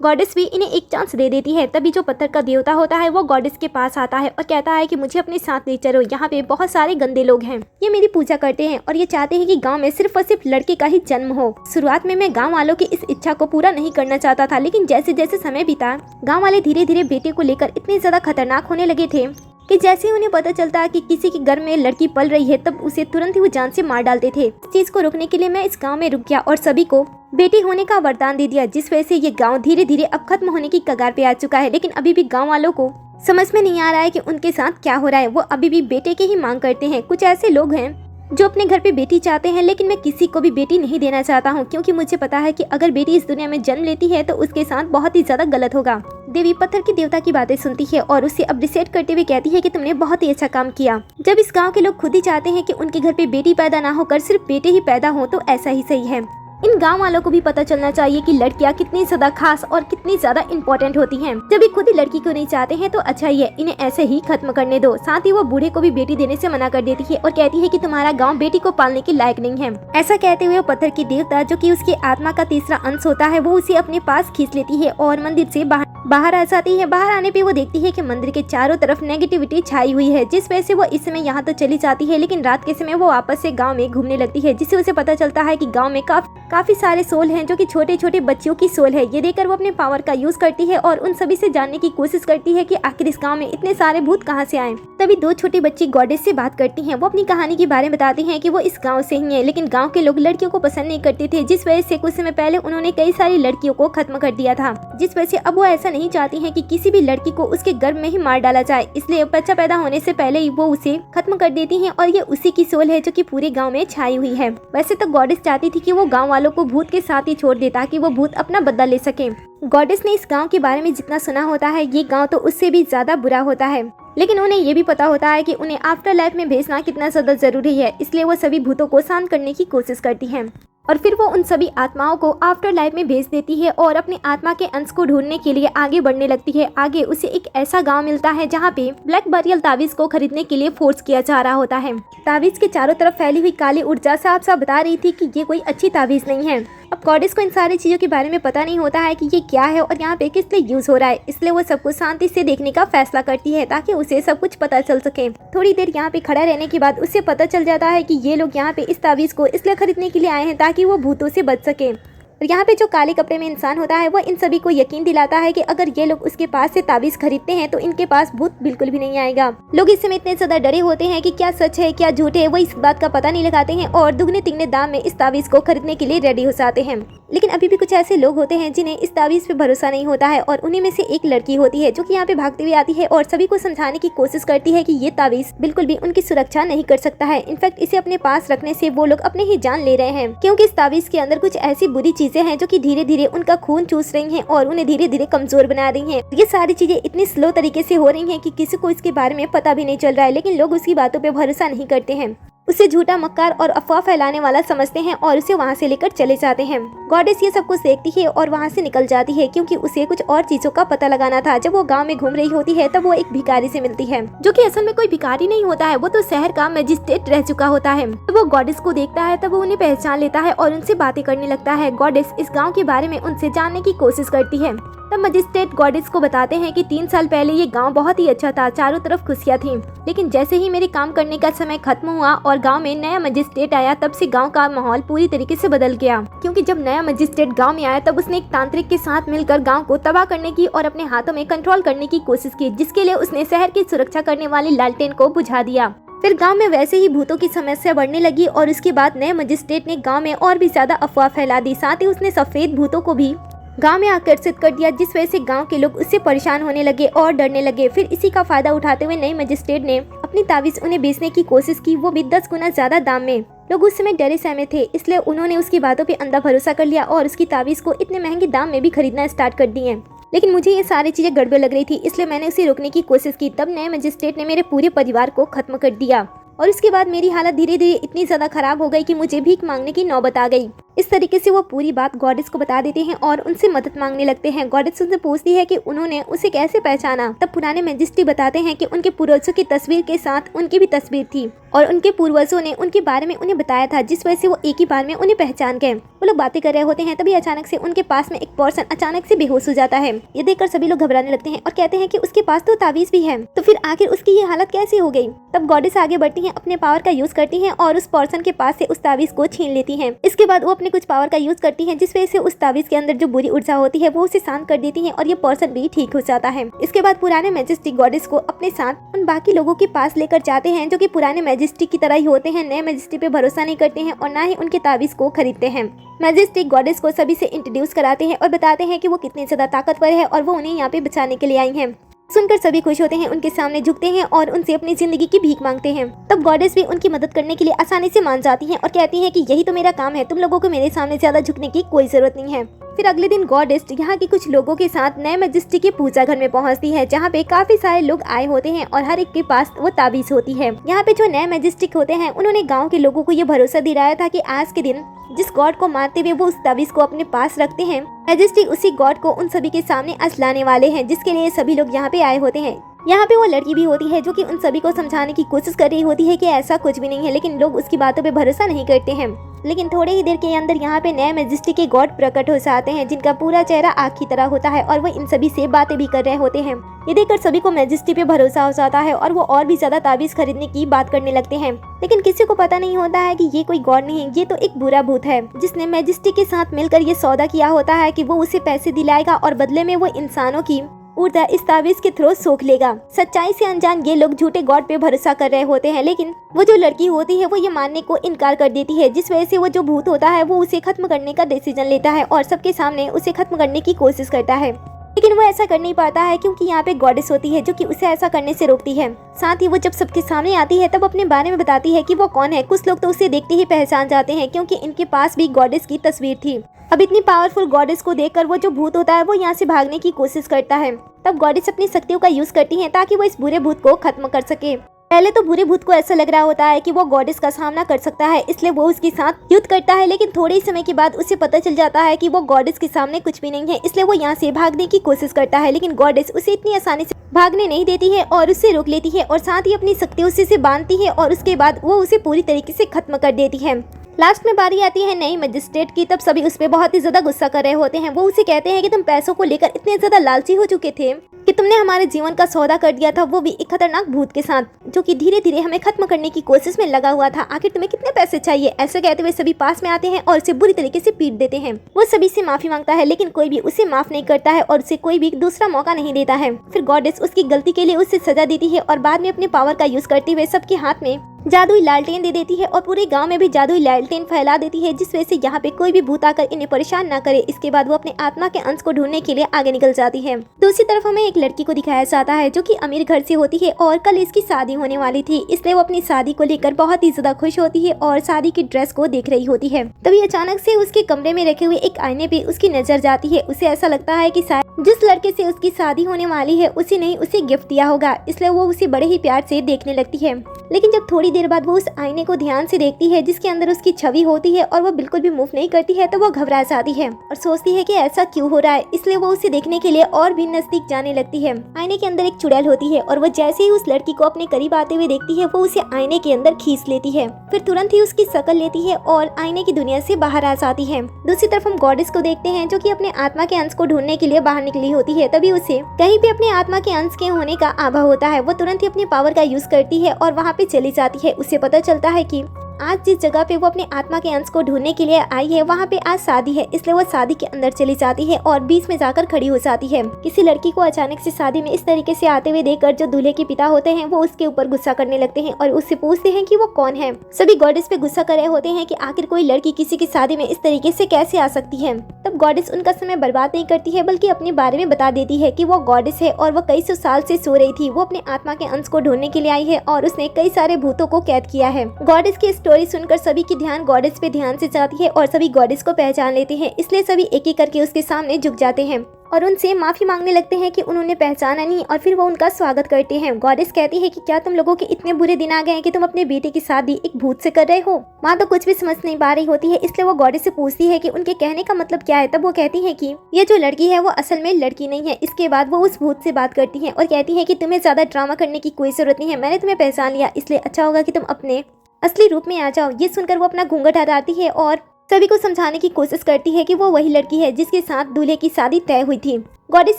गॉडेस भी इन्हें एक चांस दे देती है। तभी जो पत्थर का देवता होता है वो गॉडेस के पास आता है और कहता है कि मुझे अपने साथ ले चलो, यहाँ पे बहुत सारे गंदे लोग हैं, ये मेरी पूजा करते हैं और ये चाहते हैं कि गांव में सिर्फ और सिर्फ लड़के का ही जन्म हो। शुरुआत में मैं गांव वालों की इस इच्छा को पूरा नहीं करना चाहता था, लेकिन जैसे जैसे समय बीता गाँव वाले धीरे धीरे बेटे को लेकर इतने ज्यादा खतरनाक होने लगे थे कि जैसे ही उन्हें पता चलता है कि किसी के घर में लड़की पल रही है तब उसे तुरंत ही वो जान से मार डालते थे। इस चीज को रोकने के लिए मैं इस गांव में रुक गया और सभी को बेटी होने का वरदान दे दिया, जिस वजह से ये गांव धीरे धीरे अब खत्म होने की कगार पे आ चुका है। लेकिन अभी भी गांव वालों को समझ में नहीं आ रहा है कि उनके साथ क्या हो रहा है। वो अभी भी बेटे की ही मांग करते हैं। कुछ ऐसे लोग हैं जो अपने घर पे बेटी चाहते हैं, लेकिन मैं किसी को भी बेटी नहीं देना चाहता हूँ, क्योंकि मुझे पता है कि अगर बेटी इस दुनिया में जन्म लेती है तो उसके साथ बहुत ही ज्यादा गलत होगा। देवी पत्थर की देवता की बातें सुनती है और उसे अप्रिशिएट करते हुए कहती है कि तुमने बहुत ही अच्छा काम किया। जब इस गांव के लोग खुद ही चाहते हैं कि उनके घर पे बेटी पैदा ना होकर सिर्फ बेटे ही पैदा हो तो ऐसा ही सही है। इन गांव वालों को भी पता चलना चाहिए कि लड़कियां कितनी ज्यादा खास और कितनी ज्यादा इम्पोर्टेंट होती हैं। जब ये खुद ही लड़की को नहीं चाहते हैं तो अच्छा ही है, इन्हें ऐसे ही खत्म करने दो। साथ ही वो बूढ़े को भी बेटी देने से मना कर देती है और कहती है कि तुम्हारा गांव बेटी को पालने के लायक नहीं है। ऐसा कहते हुए पत्थर की देवता, जो कि उसकी आत्मा का तीसरा अंश होता है, वो उसे अपने पास खींच लेती है और मंदिर से बाहर आ जाती है। बाहर आने पे वो देखती है कि मंदिर के चारों तरफ नेगेटिविटी छाई हुई है, जिस वजह से वो इस समय यहाँ तो चली जाती है, लेकिन रात के समय वो वापस से गांव में घूमने लगती है, जिससे उसे पता चलता है कि गांव में काफी सारे सोल हैं जो कि छोटे छोटे बच्चियों की सोल है। ये देखकर वो अपने पावर का यूज करती है और उन सभी से जानने की कोशिश करती है कि आखिर इस गांव में इतने सारे भूत कहाँ से आए। तभी दो छोटी बच्ची गॉडेस से बात करती हैं। वो अपनी कहानी के बारे में बताती हैं कि वो इस गांव से ही है, लेकिन गांव के लोग लड़कियों को पसंद नहीं करते थे, जिस वजह से कुछ समय पहले उन्होंने कई सारी लड़कियों को खत्म कर दिया था, जिस वजह से अब वो ऐसा नहीं चाहती है कि किसी भी लड़की को उसके गर्भ में ही मार डाला जाए। इसलिए बच्चा पैदा होने से पहले ही वो उसे खत्म कर देती हैं और ये उसी की सोल है जो कि पूरे गांव में छाई हुई है। वैसे तो गॉडेस चाहती थी कि वो गांव वालों को भूत के साथ ही छोड़ दे ताकि वो भूत अपना बदला ले सके। गॉडेस ने इस गांव के बारे में जितना सुना होता है, ये गांव तो उससे भी ज्यादा बुरा होता है, लेकिन उन्हें ये भी पता होता है कि उन्हें आफ्टर लाइफ में भेजना कितना ज्यादा जरूरी है। इसलिए वो सभी भूतों को शांत करने की कोशिश करती है और फिर वो उन सभी आत्माओं को आफ्टर लाइफ में भेज देती है और अपनी आत्मा के अंश को ढूंढने के लिए आगे बढ़ने लगती है। आगे उसे एक ऐसा गांव मिलता है जहाँ पे ब्लैक बरियल तावीज को खरीदने के लिए फोर्स किया जा रहा होता है। तावीज के चारों तरफ फैली हुई काली ऊर्जा साफ साफ बता रही थी कि ये कोई अच्छी तावीज नहीं है। अब गॉडेस को इन सारी चीजों के बारे में पता नहीं होता है कि ये क्या है और यहाँ पे किस लिए यूज हो रहा है, इसलिए वो सब कुछ शांति से देखने का फैसला करती है ताकि उसे सब कुछ पता चल सके। थोड़ी देर यहाँ पे खड़ा रहने के बाद उसे पता चल जाता है कि ये लोग यहाँ पे इस तावीज को इसलिए खरीदने के लिए आए हैं ताकि वो भूतों से बच सके। और यहाँ पे जो काले कपड़े में इंसान होता है वो इन सभी को यकीन दिलाता है कि अगर ये लोग उसके पास से ताबीज खरीदते हैं तो इनके पास भूत बिल्कुल भी नहीं आएगा। लोग इस समय इतने ज्यादा डरे होते हैं कि क्या सच है क्या झूठ है, वो इस बात का पता नहीं लगाते हैं और दुगने तिगने दाम में इस ताबीज को खरीदने के लिए रेडी हो जाते हैं। लेकिन अभी भी कुछ ऐसे लोग होते हैं जिन्हें इस ताबीज पे भरोसा नहीं होता है और उन्हीं में से एक लड़की होती है जो कि यहाँ पे भागती हुई आती है और सभी को समझाने की कोशिश करती है कि ये ताबीज बिल्कुल भी उनकी सुरक्षा नहीं कर सकता है। इनफैक्ट इसे अपने पास रखने से वो लोग अपने ही जान ले रहे हैं, क्योंकि इस ताबीज के अंदर कुछ ऐसी बुरी चीजें हैं जो कि धीरे धीरे उनका खून चूस रही हैं और उन्हें धीरे धीरे कमजोर बना रही हैं। ये सारी चीजें इतनी स्लो तरीके से हो रही हैं कि किसी को इसके बारे में पता भी नहीं चल रहा है, लेकिन लोग उसकी बातों पे भरोसा नहीं करते हैं, उसे झूठा मक्कार और अफवाह फैलाने वाला समझते हैं और उसे वहाँ से लेकर चले जाते हैं। गॉडेस ये सब कुछ देखती है और वहाँ से निकल जाती है क्योंकि उसे कुछ और चीजों का पता लगाना था। जब वो गांव में घूम रही होती है तब वो एक भिखारी से मिलती है, जो कि असल में कोई भिखारी नहीं होता है, वो तो शहर का मजिस्ट्रेट रह चुका होता है। जब वो गॉडेस को देखता है तब वो उन्हें पहचान लेता है और उनसे बातें करने लगता है। गॉडेस इस गाँव के बारे में उनसे जानने की कोशिश करती है। तब मजिस्ट्रेट गॉडेस को बताते हैं कि 3 साल पहले ये गांव बहुत ही अच्छा था, चारों तरफ खुशियां थी, लेकिन जैसे ही मेरे काम करने का समय खत्म हुआ और गांव में नया मजिस्ट्रेट आया तब से गांव का माहौल पूरी तरीके से बदल गया। क्योंकि जब नया मजिस्ट्रेट गांव में आया तब उसने एक तांत्रिक के साथ मिलकर गांव को तबाह करने की और अपने हाथों में कंट्रोल करने की कोशिश की, जिसके लिए उसने शहर की सुरक्षा करने वाली लालटेन को बुझा दिया। फिर गांव में वैसे ही भूतों की समस्या बढ़ने लगी और उसके बाद नए मजिस्ट्रेट ने गांव में और भी ज्यादा अफवाह फैला दी। साथ ही उसने सफेद भूतों को भी गांव में आकर्षित कर दिया, जिस वजह से गांव के लोग उससे परेशान होने लगे और डरने लगे। फिर इसी का फायदा उठाते हुए नए मजिस्ट्रेट ने अपनी ताबीज उन्हें बेचने की कोशिश की, वो भी 10 गुना ज्यादा दाम में। लोग उस समय डरे सहमे थे, इसलिए उन्होंने उसकी बातों पे अंधा भरोसा कर लिया और उसकी ताबीज को इतने महंगे दाम में भी खरीदना स्टार्ट कर दिए। लेकिन मुझे ये सारी चीजें गड़बड़ लग रही थी, इसलिए मैंने उसे रोकने की कोशिश की। तब नए मजिस्ट्रेट ने मेरे पूरे परिवार को खत्म कर दिया और उसके बाद मेरी हालत धीरे धीरे इतनी ज्यादा खराब हो गई कि मुझे भीख मांगने की नौबत आ गई। इस तरीके से वो पूरी बात गॉडेस को बता देते हैं और उनसे मदद मांगने लगते हैं। गॉडेस उनसे पूछती है कि उन्होंने उसे कैसे पहचाना। तब पुराने मैजिस्ट्री बताते हैं कि उनके पूर्वजों की तस्वीर के साथ उनकी भी तस्वीर थी और उनके पूर्वजों ने उनके बारे में उन्हें बताया था, जिस वजह से वो एक ही बार में उन्हें पहचान गए। वो लोग बातें कर रहे होते हैं, तभी अचानक से उनके पास में एक पर्सन अचानक से बेहोश हो जाता है। ये देखकर सभी लोग घबराने लगते हैं और कहते हैं कि उसके पास तो तावीज भी है, तो फिर आखिर उसकी ये हालत कैसे हो गई। तब गॉडेस आगे बढ़ती हैं, अपने पावर का यूज करती हैं और उस पर्सन के पास से उस तावीज को छीन लेती हैं। इसके बाद वो अपने कुछ पावर का यूज करती हैं, जिस वजह से उस तावीज के अंदर जो बुरी ऊर्जा होती है वो उसे शांत कर देती है और ये पर्सन भी ठीक हो जाता है। इसके बाद पुराने मैजिस्ट्री गॉडेस को अपने साथ उन बाकी लोगों के पास लेकर जाते हैं जो कि पुराने मैजिस्ट्री की तरह ही होते हैं, नए मैजिस्ट्री पे भरोसा नहीं करते हैं और ना ही उनके तावीज को खरीदते हैं। मैजिस्ट्री गॉडेस को सभी से इंट्रोड्यूस कराते हैं और बताते हैं कि वो कितने ज्यादा ताकतवर है और वो उन्हें यहाँ पे बचाने के लिए आई हैं। सुनकर सभी खुश होते हैं, उनके सामने झुकते हैं और उनसे अपनी जिंदगी की भीख मांगते हैं। तब गॉडेस भी उनकी मदद करने के लिए आसानी से मान जाती हैं और कहती हैं कि यही तो मेरा काम है, तुम लोगों को मेरे सामने ज्यादा झुकने की कोई जरूरत नहीं है। फिर अगले दिन गॉडेस यहाँ के कुछ लोगों के साथ नए मैजिस्ट्री के पूजा घर में पहुँचती है, जहाँ पे काफी सारे लोग आए होते हैं और हर एक के पास वो ताबीज होती है। यहाँ पे जो नए मैजिस्ट्री होते हैं उन्होंने गाँव के लोगों को ये भरोसा दिलाया था कि आज के दिन जिस गॉड को मानते हुए वो उस ताबीज को अपने पास रखते हैं, मैजिस्ट्री उसी गॉड को उन सभी के सामने असलाने वाले हैं, जिसके लिए सभी लोग यहाँ पे आए होते हैं। यहाँ पे वो लड़की भी होती है जो कि उन सभी को समझाने की कोशिश कर रही होती है कि ऐसा कुछ भी नहीं है, लेकिन लोग उसकी बातों पे भरोसा नहीं करते हैं। लेकिन थोड़े ही देर के अंदर यहाँ पे नए मैजिस्ट्री के गॉड प्रकट हो जाते हैं, जिनका पूरा चेहरा आग की तरह होता है और वो इन सभी से बातें भी कर रहे होते हैं। ये देखकर सभी को मैजिस्ट्री पे भरोसा हो जाता है और वो और भी ज्यादा ताबीज खरीदने की बात करने लगते हैं। लेकिन किसी को पता नहीं होता है कि ये कोई गॉड नहीं है, ये तो एक बुरा भूत है जिसने मैजिस्ट्री के साथ मिलकर ये सौदा किया होता है कि वो उसे पैसे दिलाएगा और बदले में वो इंसानों की ऊर्जा इस ताबीज के थ्रू सोख लेगा। सच्चाई से अनजान ये लोग झूठे गॉड पे भरोसा कर रहे होते हैं, लेकिन वो जो लड़की होती है वो ये मानने को इनकार कर देती है, जिस वजह से वो जो भूत होता है वो उसे खत्म करने का डिसीजन लेता है और सबके सामने उसे खत्म करने की कोशिश करता है। लेकिन वो ऐसा कर नहीं पाता है क्योंकि यहाँ पे गॉडेस होती है जो कि उसे ऐसा करने से रोकती है। साथ ही वो जब सबके सामने आती है तब अपने बारे में बताती है कि वो कौन है। कुछ लोग तो उसे देखते ही पहचान जाते हैं क्योंकि इनके पास भी गॉडेस की तस्वीर थी। अब इतनी पावरफुल गॉडेस को देखकर वो जो भूत होता है वो यहाँ से भागने की कोशिश करता है। तब गॉडेस अपनी शक्तियों का यूज करती है ताकि वो इस बुरे भूत को खत्म कर सके। पहले तो बुरे भूत को ऐसा लग रहा होता है कि वो गॉडेस का सामना कर सकता है, इसलिए वो उसके साथ युद्ध करता है। लेकिन थोड़े ही समय के बाद उसे पता चल जाता है कि वो गॉडेस के सामने कुछ भी नहीं है, इसलिए वो यहाँ से भागने की कोशिश करता है। लेकिन गॉडेस उसे इतनी आसानी से भागने नहीं देती है और उसे रोक लेती है और साथ ही अपनी शक्तियों से उसे बांधती है और उसके बाद वो उसे पूरी तरीके से खत्म कर देती है। लास्ट में बारी आती है नई मजिस्ट्रेट की। तब सभी उस पर बहुत ही ज्यादा गुस्सा कर रहे होते हैं। वो उसे कहते हैं कि तुम पैसों को लेकर इतने ज्यादा लालची हो चुके थे कि तुमने हमारे जीवन का सौदा कर दिया था, वो भी एक खतरनाक भूत के साथ जो कि धीरे धीरे हमें खत्म करने की कोशिश में लगा हुआ था। आखिर तुम्हें कितने पैसे चाहिए? ऐसे कहते हुए सभी पास में आते हैं और उसे बुरी तरीके से पीट देते हैं। वो सभी से माफी मांगता है लेकिन कोई भी उसे माफ नहीं करता है और उसे कोई भी दूसरा मौका नहीं देता है। फिर गॉडेस उसकी गलती के लिए उसे सजा देती है और बाद में अपने पावर का यूज करते हुए सबके हाथ में जादुई लालटेन दे देती है और पूरे गांव में भी जादुई लालटेन फैला देती है, जिस वजह से यहाँ पे कोई भी भूत आकर इन्हें परेशान ना करे। इसके बाद वो अपने आत्मा के अंश को ढूंढने के लिए आगे निकल जाती है। दूसरी तरफ हमें एक लड़की को दिखाया जाता है जो कि अमीर घर से होती है और कल इसकी शादी होने वाली थी, इसलिए वो अपनी शादी को लेकर बहुत ही ज्यादा खुश होती है और शादी की ड्रेस को देख रही होती है। तभी अचानक से उसके कमरे में रखे हुए एक आईने पे उसकी नजर जाती है। उसे ऐसा लगता है कि शायद जिस लड़के से उसकी शादी होने वाली है उसी ने उसे गिफ्ट दिया होगा, इसलिए वो उसे बड़े ही प्यार से देखने लगती है। लेकिन जब थोड़ी देर बाद वो उस आईने को ध्यान से देखती है जिसके अंदर उसकी छवि होती है और वो बिल्कुल भी मूव नहीं करती है, तो वो घबरा जाती है और सोचती है कि ऐसा क्यों हो रहा है। इसलिए वो उसे देखने के लिए और भी नजदीक जाने लगती है। आईने के अंदर एक चुड़ैल होती है और वो जैसे ही उस लड़की को अपने करीब आते हुए देखती है वो उसे आईने के अंदर खींच लेती है। फिर तुरंत ही उसकी शक्ल लेती है और आईने की दुनिया से बाहर आ जाती है। दूसरी तरफ हम गॉडेस को देखते हैं जो कि अपने आत्मा के अंश को ढूंढने के लिए बाहर निकली होती है। तभी उसे कहीं पे अपने आत्मा के अंश के होने का आभा होता है। वो तुरंत ही अपनी पावर का यूज करती है और वहाँ पे चली जाती है। उसे पता चलता है कि आज जिस जगह पे वो अपने आत्मा के अंश को ढूंढने के लिए आई है वहाँ पे आज शादी है, इसलिए वो शादी के अंदर चली जाती है और बीच में जाकर खड़ी हो जाती है। किसी लड़की को अचानक से शादी में इस तरीके से आते हुए देखकर जो दूल्हे के पिता होते हैं वो उसके ऊपर गुस्सा करने लगते हैं और उससे पूछते हैं कि वो कौन है। सभी गॉडेस पे गुस्सा कर रहे होते हैं कि आखिर कोई लड़की किसी की शादी में इस तरीके से कैसे आ सकती है। तब गॉडेस उनका समय बर्बाद नहीं करती है बल्कि अपने बारे में बता देती है कि वो गॉडेस है और वो कई सौ साल से सो रही थी। वो अपने आत्मा के अंश को ढूंढने के लिए आई है और उसने कई सारे भूतों को कैद किया है। गॉडेस की स्टोरी सुनकर सभी की ध्यान गॉडेस पे ध्यान से जाती है और सभी गॉडेस को पहचान लेते हैं, इसलिए सभी एक एक करके उसके सामने झुक जाते हैं और उनसे माफी मांगने लगते हैं कि उन्होंने पहचाना नहीं और फिर वो उनका स्वागत करते हैं। गॉडेस कहती है कि क्या तुम लोगों के इतने बुरे दिन आ गए हैं कि तुम अपने बेटे की शादी एक भूत से कर रहे हो। माँ तो कुछ भी समझ नहीं पा रही होती है, इसलिए वो गॉडेस से पूछती है कि उनके कहने का मतलब क्या है। तब वो कहती है कि ये जो लड़की है वो असल में लड़की नहीं है। इसके बाद वो उस भूत से बात करती है और कहती है कि तुम्हें ज्यादा ड्रामा करने की कोई जरूरत नहीं है, मैंने तुम्हें पहचान लिया, इसलिए अच्छा होगा कि तुम अपने असली रूप में आ जाओ। ये सुनकर वो अपना घूंघट हटाती है और सभी को समझाने की कोशिश करती है कि वो वही लड़की है जिसके साथ दूल्हे की शादी तय हुई थी। गॉडेस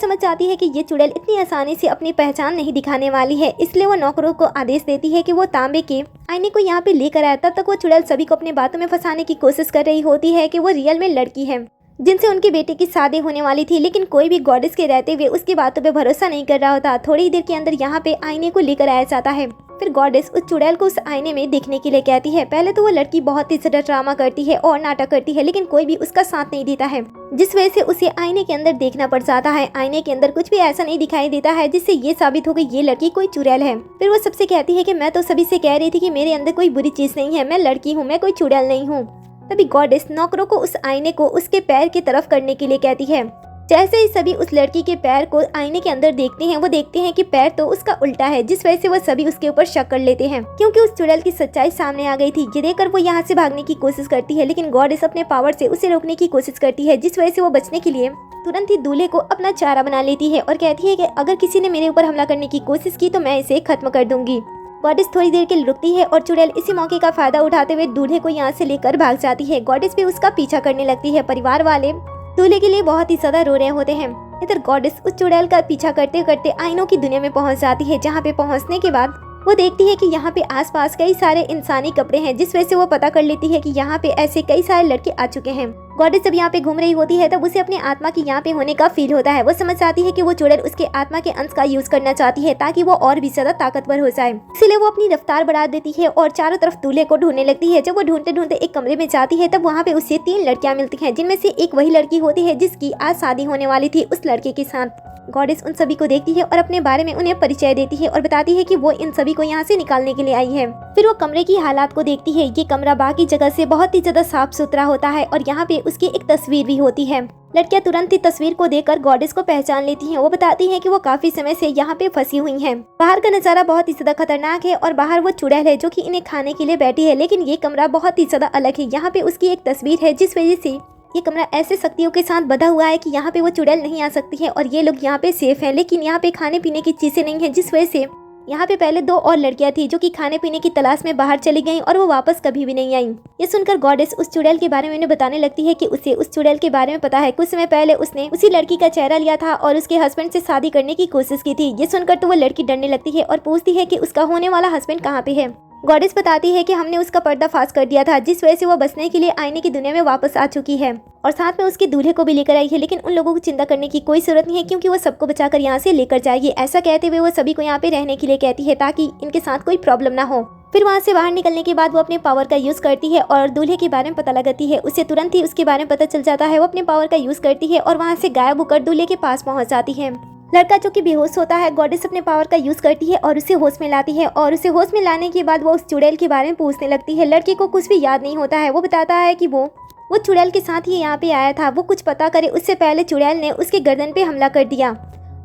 समझ जाती है कि ये चुड़ैल इतनी आसानी से अपनी पहचान नहीं दिखाने वाली है, इसलिए वो नौकरों को आदेश देती है कि वो तांबे के आईने को यहाँ पे लेकर आए। तब तक वो चुड़ैल सभी को अपनी बातों में फंसाने की कोशिश कर रही होती है कि वो रियल में लड़की है जिनसे उनके बेटे की शादी होने वाली थी, लेकिन कोई भी गॉडेस के रहते हुए उसकी बातों पे भरोसा नहीं कर रहा होता। थोड़ी ही देर के अंदर यहाँ पे आईने को लेकर आया जाता है। फिर गॉडेस उस चुड़ैल को उस आईने में देखने के लिए कहती है। पहले तो वो लड़की बहुत ही ज्यादा ड्रामा करती है और नाटक करती है, लेकिन कोई भी उसका साथ नहीं देता है, जिस वजह से उसे आईने के अंदर देखना पड़ जाता है। आईने के अंदर कुछ भी ऐसा नहीं दिखाई देता है जिससे ये साबित हो गई ये लड़की कोई चुड़ैल है। फिर वो सबसे कहती है कि मैं तो सभी से कह रही थी कि मेरे अंदर कोई बुरी चीज नहीं है, मैं लड़की हूँ, मैं कोई चुड़ैल नहीं हूँ। तभी गॉडेस नौकरों को उस आईने को उसके पैर की तरफ करने के लिए कहती है। जैसे ही सभी उस लड़की के पैर को आईने के अंदर देखते हैं, वो देखते हैं कि पैर तो उसका उल्टा है, जिस वजह से वो सभी उसके ऊपर शक कर लेते हैं क्योंकि उस चुड़ैल की सच्चाई सामने आ गई थी। ये देखकर वो यहाँ से भागने की कोशिश करती है, लेकिन गॉडेस अपने पावर से उसे रोकने की कोशिश करती है, जिस वजह से वो बचने के लिए तुरंत ही दूल्हे को अपना चारा बना लेती है और कहती है कि अगर किसी ने मेरे ऊपर हमला करने की कोशिश की तो मैं इसे खत्म कर दूंगी। गॉडेस थोड़ी देर के लिए रुकती है और चुड़ैल इसी मौके का फायदा उठाते हुए दूल्हे को यहाँ से लेकर भाग जाती है। गॉडेस भी उसका पीछा करने लगती है। परिवार वाले दूल्हे के लिए बहुत ही ज्यादा रो रहे होते हैं। इधर गॉडेस उस चुड़ैल का पीछा करते करते आईनों की दुनिया में पहुंच जाती है, जहाँ पे पहुंचने के बाद वो देखती है कि यहाँ पे आसपास कई सारे इंसानी कपड़े हैं, जिस वजह से वो पता कर लेती है कि यहाँ पे ऐसे कई सारे लड़के आ चुके हैं। गॉडेस जब यहाँ पे घूम रही होती है तब उसे अपने आत्मा की यहाँ पे होने का फील होता है। वो समझ जाती है कि वो चुड़ैल उसके आत्मा के अंश का यूज करना चाहती है ताकि वो और भी ज्यादा ताकतवर हो जाए, इसलिए वो अपनी रफ्तार बढ़ा देती है और चारों तरफ दूल्हे को ढूंढने लगती है। जब वो ढूंढते ढूंढते एक कमरे में जाती है तब वहाँ पे उसे 3 लड़कियां मिलती हैं, जिनमें से एक वही लड़की होती है जिसकी आज शादी होने वाली थी उस लड़के के साथ। गॉडेस उन सभी को देखती है और अपने बारे में उन्हें परिचय देती है और बताती है कि वो इन सभी को यहाँ से निकालने के लिए आई है। फिर वो कमरे की हालात को देखती है। ये कमरा बाकी जगह से बहुत ही ज्यादा साफ सुथरा होता है और यहाँ पे उसकी एक तस्वीर भी होती है। लड़कियां तुरंत ही तस्वीर को देखकर गॉडेस को पहचान लेती हैं। वो बताती हैं कि वो काफी समय से यहाँ पे फंसी हुई हैं। बाहर का नजारा बहुत ही ज्यादा खतरनाक है और बाहर वो चुड़ैल है जो कि इन्हें खाने के लिए बैठी है, लेकिन ये कमरा बहुत ही ज्यादा अलग है। यहाँ पे उसकी एक तस्वीर है, जिस वजह से ये कमरा ऐसे शक्तियों के साथ बंधा हुआ है कि यहाँ पे वो चुड़ैल नहीं आ सकती है और ये लोग यहाँ पे सेफ हैं। लेकिन यहाँ पे खाने पीने की चीजें नहीं है, जिस वजह से यहाँ पे पहले 2 और लड़कियां थी जो कि खाने पीने की तलाश में बाहर चली गईं और वो वापस कभी भी नहीं आईं। ये सुनकर गॉडेस उस चुड़ैल के बारे में उन्हें बताने लगती है कि उसे उस चुड़ैल के बारे में पता है। कुछ समय पहले उसने उसी लड़की का चेहरा लिया था और उसके हस्बैंड से शादी करने की कोशिश की थी। ये सुनकर तो वो लड़की डरने लगती है और पूछती है कि उसका होने वाला हस्बैंड कहाँ पे है। गॉडेस बताती है कि हमने उसका पर्दाफाश कर दिया था, जिस वजह से वो बचने के लिए आईने की दुनिया में वापस आ चुकी है और साथ में उसके दूल्हे को भी लेकर आई है। लेकिन उन लोगों को चिंता करने की कोई जरूरत नहीं है क्योंकि वो सबको बचाकर यहाँ से लेकर जाएगी। ऐसा कहते हुए वो सभी को यहाँ पे रहने के लिए कहती है ताकि इनके साथ कोई प्रॉब्लम ना हो। फिर वहाँ से बाहर निकलने के बाद वो अपने पावर का यूज करती है और दूल्हे के बारे में पता लगाती है। उसे तुरंत ही उसके बारे में पता चल जाता है। वो अपने पावर का यूज करती है और वहाँ से गायब होकर दूल्हे के पास पहुँच जाती है। लड़का जो कि बेहोश होता है, गॉडेस अपने पावर का यूज करती है और उसे होश में लाती है और उसे होश में लाने के बाद वो उस चुड़ैल के बारे में पूछने लगती है। लड़के को कुछ भी याद नहीं होता है। वो बताता है कि वो चुड़ैल के साथ ही यहाँ पे आया था। वो कुछ पता करे उससे पहले चुड़ैल ने उसके गर्दन पे हमला कर दिया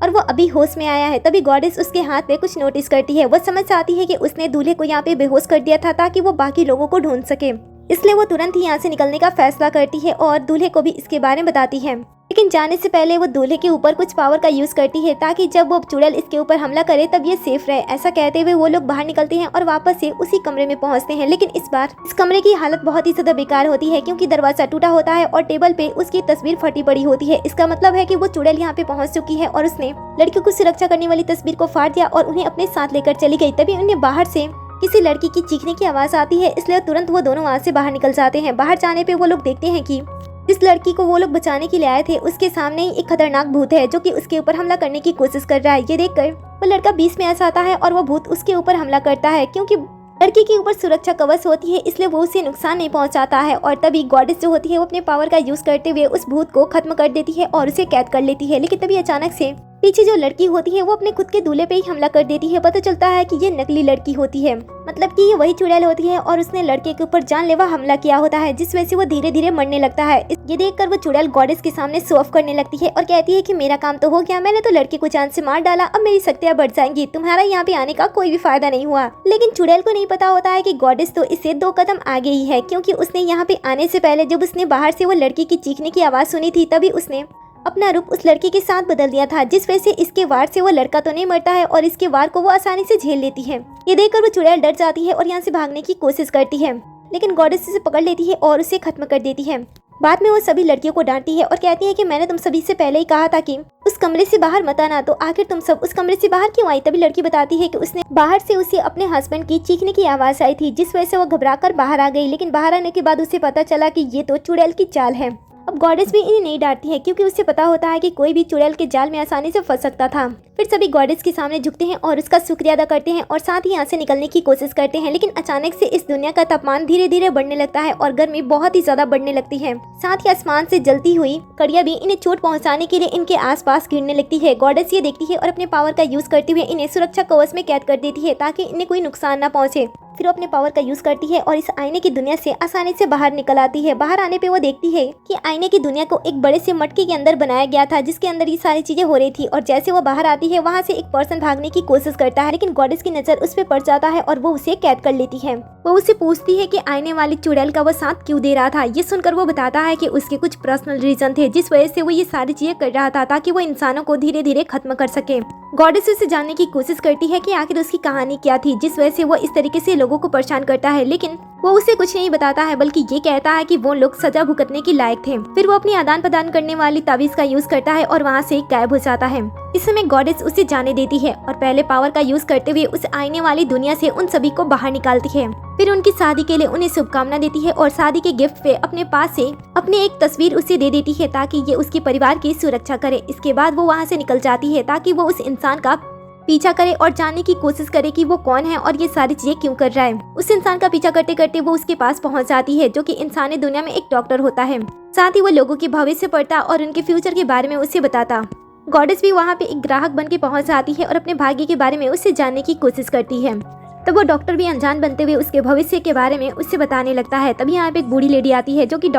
और वो अभी होश में आया है। तभी गॉडेस उसके हाथ पे कुछ नोटिस करती है। वो समझ आती है कि उसने दूल्हे को यहाँ पे बेहोश कर दिया था ताकि वो बाकी लोगों को ढूंढ सके, इसलिए वो तुरंत ही यहाँ से निकलने का फैसला करती है और दूल्हे को भी इसके बारे में बताती है। लेकिन जाने से पहले वो दूल्हे के ऊपर कुछ पावर का यूज करती है ताकि जब वो चुड़ैल इसके ऊपर हमला करे तब ये सेफ रहे। ऐसा कहते हुए वो लोग बाहर निकलते हैं और वापस से उसी कमरे में पहुंचते हैं। लेकिन इस बार इस कमरे की हालत बहुत ही ज्यादा बेकार होती है क्योंकि दरवाजा टूटा होता है और टेबल पे उसकी तस्वीर फटी पड़ी होती है। इसका मतलब है कि वो चुड़ैल यहाँ पे पहुंच चुकी है और उसने लड़कियों को सुरक्षा करने वाली तस्वीर को फाड़ दिया और उन्हें अपने साथ लेकर चली गई। तभी उन्हें बाहर से किसी लड़की की चीखने की आवाज आती है, इसलिए तुरंत वो दोनों वहाँ से बाहर निकल जाते हैं। बाहर जाने पे वो लोग देखते हैं कि जिस लड़की को वो लोग बचाने के लिए आए थे उसके सामने ही एक खतरनाक भूत है जो कि उसके ऊपर हमला करने की कोशिश कर रहा है। ये देखकर वो लड़का बीच में ऐसा आता है और वो भूत उसके ऊपर हमला करता है। क्योंकि लड़की के ऊपर सुरक्षा कवच होती है इसलिए वो उसे नुकसान नहीं पहुंचाता है और तभी गॉडेस जो होती है वो अपने पावर का यूज करते हुए उस भूत को खत्म कर देती है और उसे कैद कर लेती है। लेकिन तभी अचानक से पीछे जो लड़की होती है वो अपने खुद के दूल्हे पे ही हमला कर देती है। पता चलता है कि ये नकली लड़की होती है, मतलब कि ये वही चुड़ैल होती है और उसने लड़के के ऊपर जानलेवा हमला किया होता है, जिस वजह से वो धीरे धीरे मरने लगता है। ये देखकर वो चुड़ैल गॉडेस के सामने शो ऑफ करने लगती है और कहती है कि मेरा काम तो हो गया, मैंने तो लड़के को जान से मार डाला, अब मेरी शक्तियां बढ़ जाएंगी, तुम्हारा यहाँ पे आने का कोई भी फायदा नहीं हुआ। लेकिन चुड़ैल को नहीं पता होता है कि गॉडेस तो इससे 2 कदम आगे ही है, क्योंकि उसने यहाँ पे आने से पहले जब उसने बाहर से वो लड़की की चीखने की आवाज सुनी थी तभी उसने अपना रूप उस लड़के के साथ बदल दिया था, जिस वजह से इसके वार से वो लड़का तो नहीं मरता है और इसके वार को वो आसानी से झेल लेती है। ये देखकर वो चुड़ैल डर जाती है और यहाँ से भागने की कोशिश करती है, लेकिन गॉडेस उसे पकड़ लेती है और उसे खत्म कर देती है। बाद में वो सभी लड़कियों को डांटती है और कहती है कि मैंने तुम सभी से पहले ही कहा था कि उस कमरे से बाहर मत आना, तो आखिर तुम सब उस कमरे से बाहर क्यों आई। तभी लड़की बताती है कि उसने बाहर से उसे अपने हस्बैंड की चीखने की आवाज आई थी, जिस वजह से वो घबराकर बाहर आ गई, लेकिन बाहर आने के बाद उसे पता चला कि ये तो चुड़ैल की चाल है। अब गॉडेस भी इन्हें नहीं डांटती है, क्योंकि उसे पता होता है कि कोई भी चुड़ैल के जाल में आसानी से फंस सकता था। फिर सभी गॉडेस के सामने झुकते हैं और उसका शुक्रिया अदा करते हैं और साथ ही यहाँ से निकलने की कोशिश करते हैं, लेकिन अचानक से इस दुनिया का तापमान धीरे धीरे बढ़ने लगता है और गर्मी बहुत ही ज्यादा बढ़ने लगती है। साथ ही आसमान से जलती हुई कड़ियां भी इन्हें चोट पहुंचाने के लिए इनके आसपास गिरने लगती है। गॉडेस ये देखती है और अपने पावर का यूज करते हुए इन्हें सुरक्षा कवच में कैद कर देती है, ताकि इन्हें कोई नुकसान न पहुंचे। फिर वो अपने पावर का यूज करती है और इस आईने की दुनिया से आसानी से बाहर निकल आती है। बाहर आने पे वो देखती है कि आईने की दुनिया को एक बड़े से मटके के अंदर बनाया गया था, जिसके अंदर ये सारी चीजें हो रही थी। और जैसे वो बाहर आती है वहाँ से एक पर्सन भागने की कोशिश करता है, लेकिन गॉडेस की नजर उस पर पड़ जाता है और वो उसे कैद कर लेती है। वो उसे पूछती है कि आईने वाली चुड़ैल का वो साथ क्यों दे रहा था। ये सुनकर वो बताता है कि उसके कुछ पर्सनल रीजन थे, जिस वजह से वो ये सारी चीजें कर रहा था, ताकि वो इंसानों को धीरे धीरे खत्म कर सके। गॉडेस उसे जानने की कोशिश करती है कि आखिर उसकी कहानी क्या थी, जिस वजह से वो इस तरीके से लोगों को परेशान करता है, लेकिन वो उसे कुछ नहीं बताता है, बल्कि ये कहता है कि वो लोग सजा भुगतने के लायक थे। फिर वो अपनी आदान प्रदान करने वाली तावीज का यूज करता है और वहाँ से गायब हो जाता है। इस समय गॉडेस उसे जाने देती है और पहले पावर का यूज करते हुए उस आईने वाली दुनिया से उन सभी को बाहर निकालती है। फिर उनकी शादी के लिए उन्हें शुभकामना देती है और शादी के गिफ्ट पे अपने पास से अपनी एक तस्वीर उसे दे देती है, ताकि ये उसके परिवार की सुरक्षा करे। इसके बाद वो वहाँ से निकल जाती है, ताकि वो उस इंसान का पीछा करे और जानने की कोशिश करे कि वो कौन है और ये सारी चीजें क्यों कर रहा है। उस इंसान का पीछा करते करते वो उसके पास पहुंच जाती है, जो कि इंसानी दुनिया में एक डॉक्टर होता है। साथ ही वो लोगों के भविष्य पढ़ता और उनके फ्यूचर के बारे में उसे बताता। गॉडेस भी वहाँ पे एक ग्राहक बन के पहुंच जाती है और अपने भाग्य के बारे में उससे जानने की कोशिश करती है। तब वो डॉक्टर भी अनजान बनते हुए उसके भविष्य के बारे में उससे बताने लगता है। तभी यहाँ पे एक बूढ़ी लेडी आती है, जो कि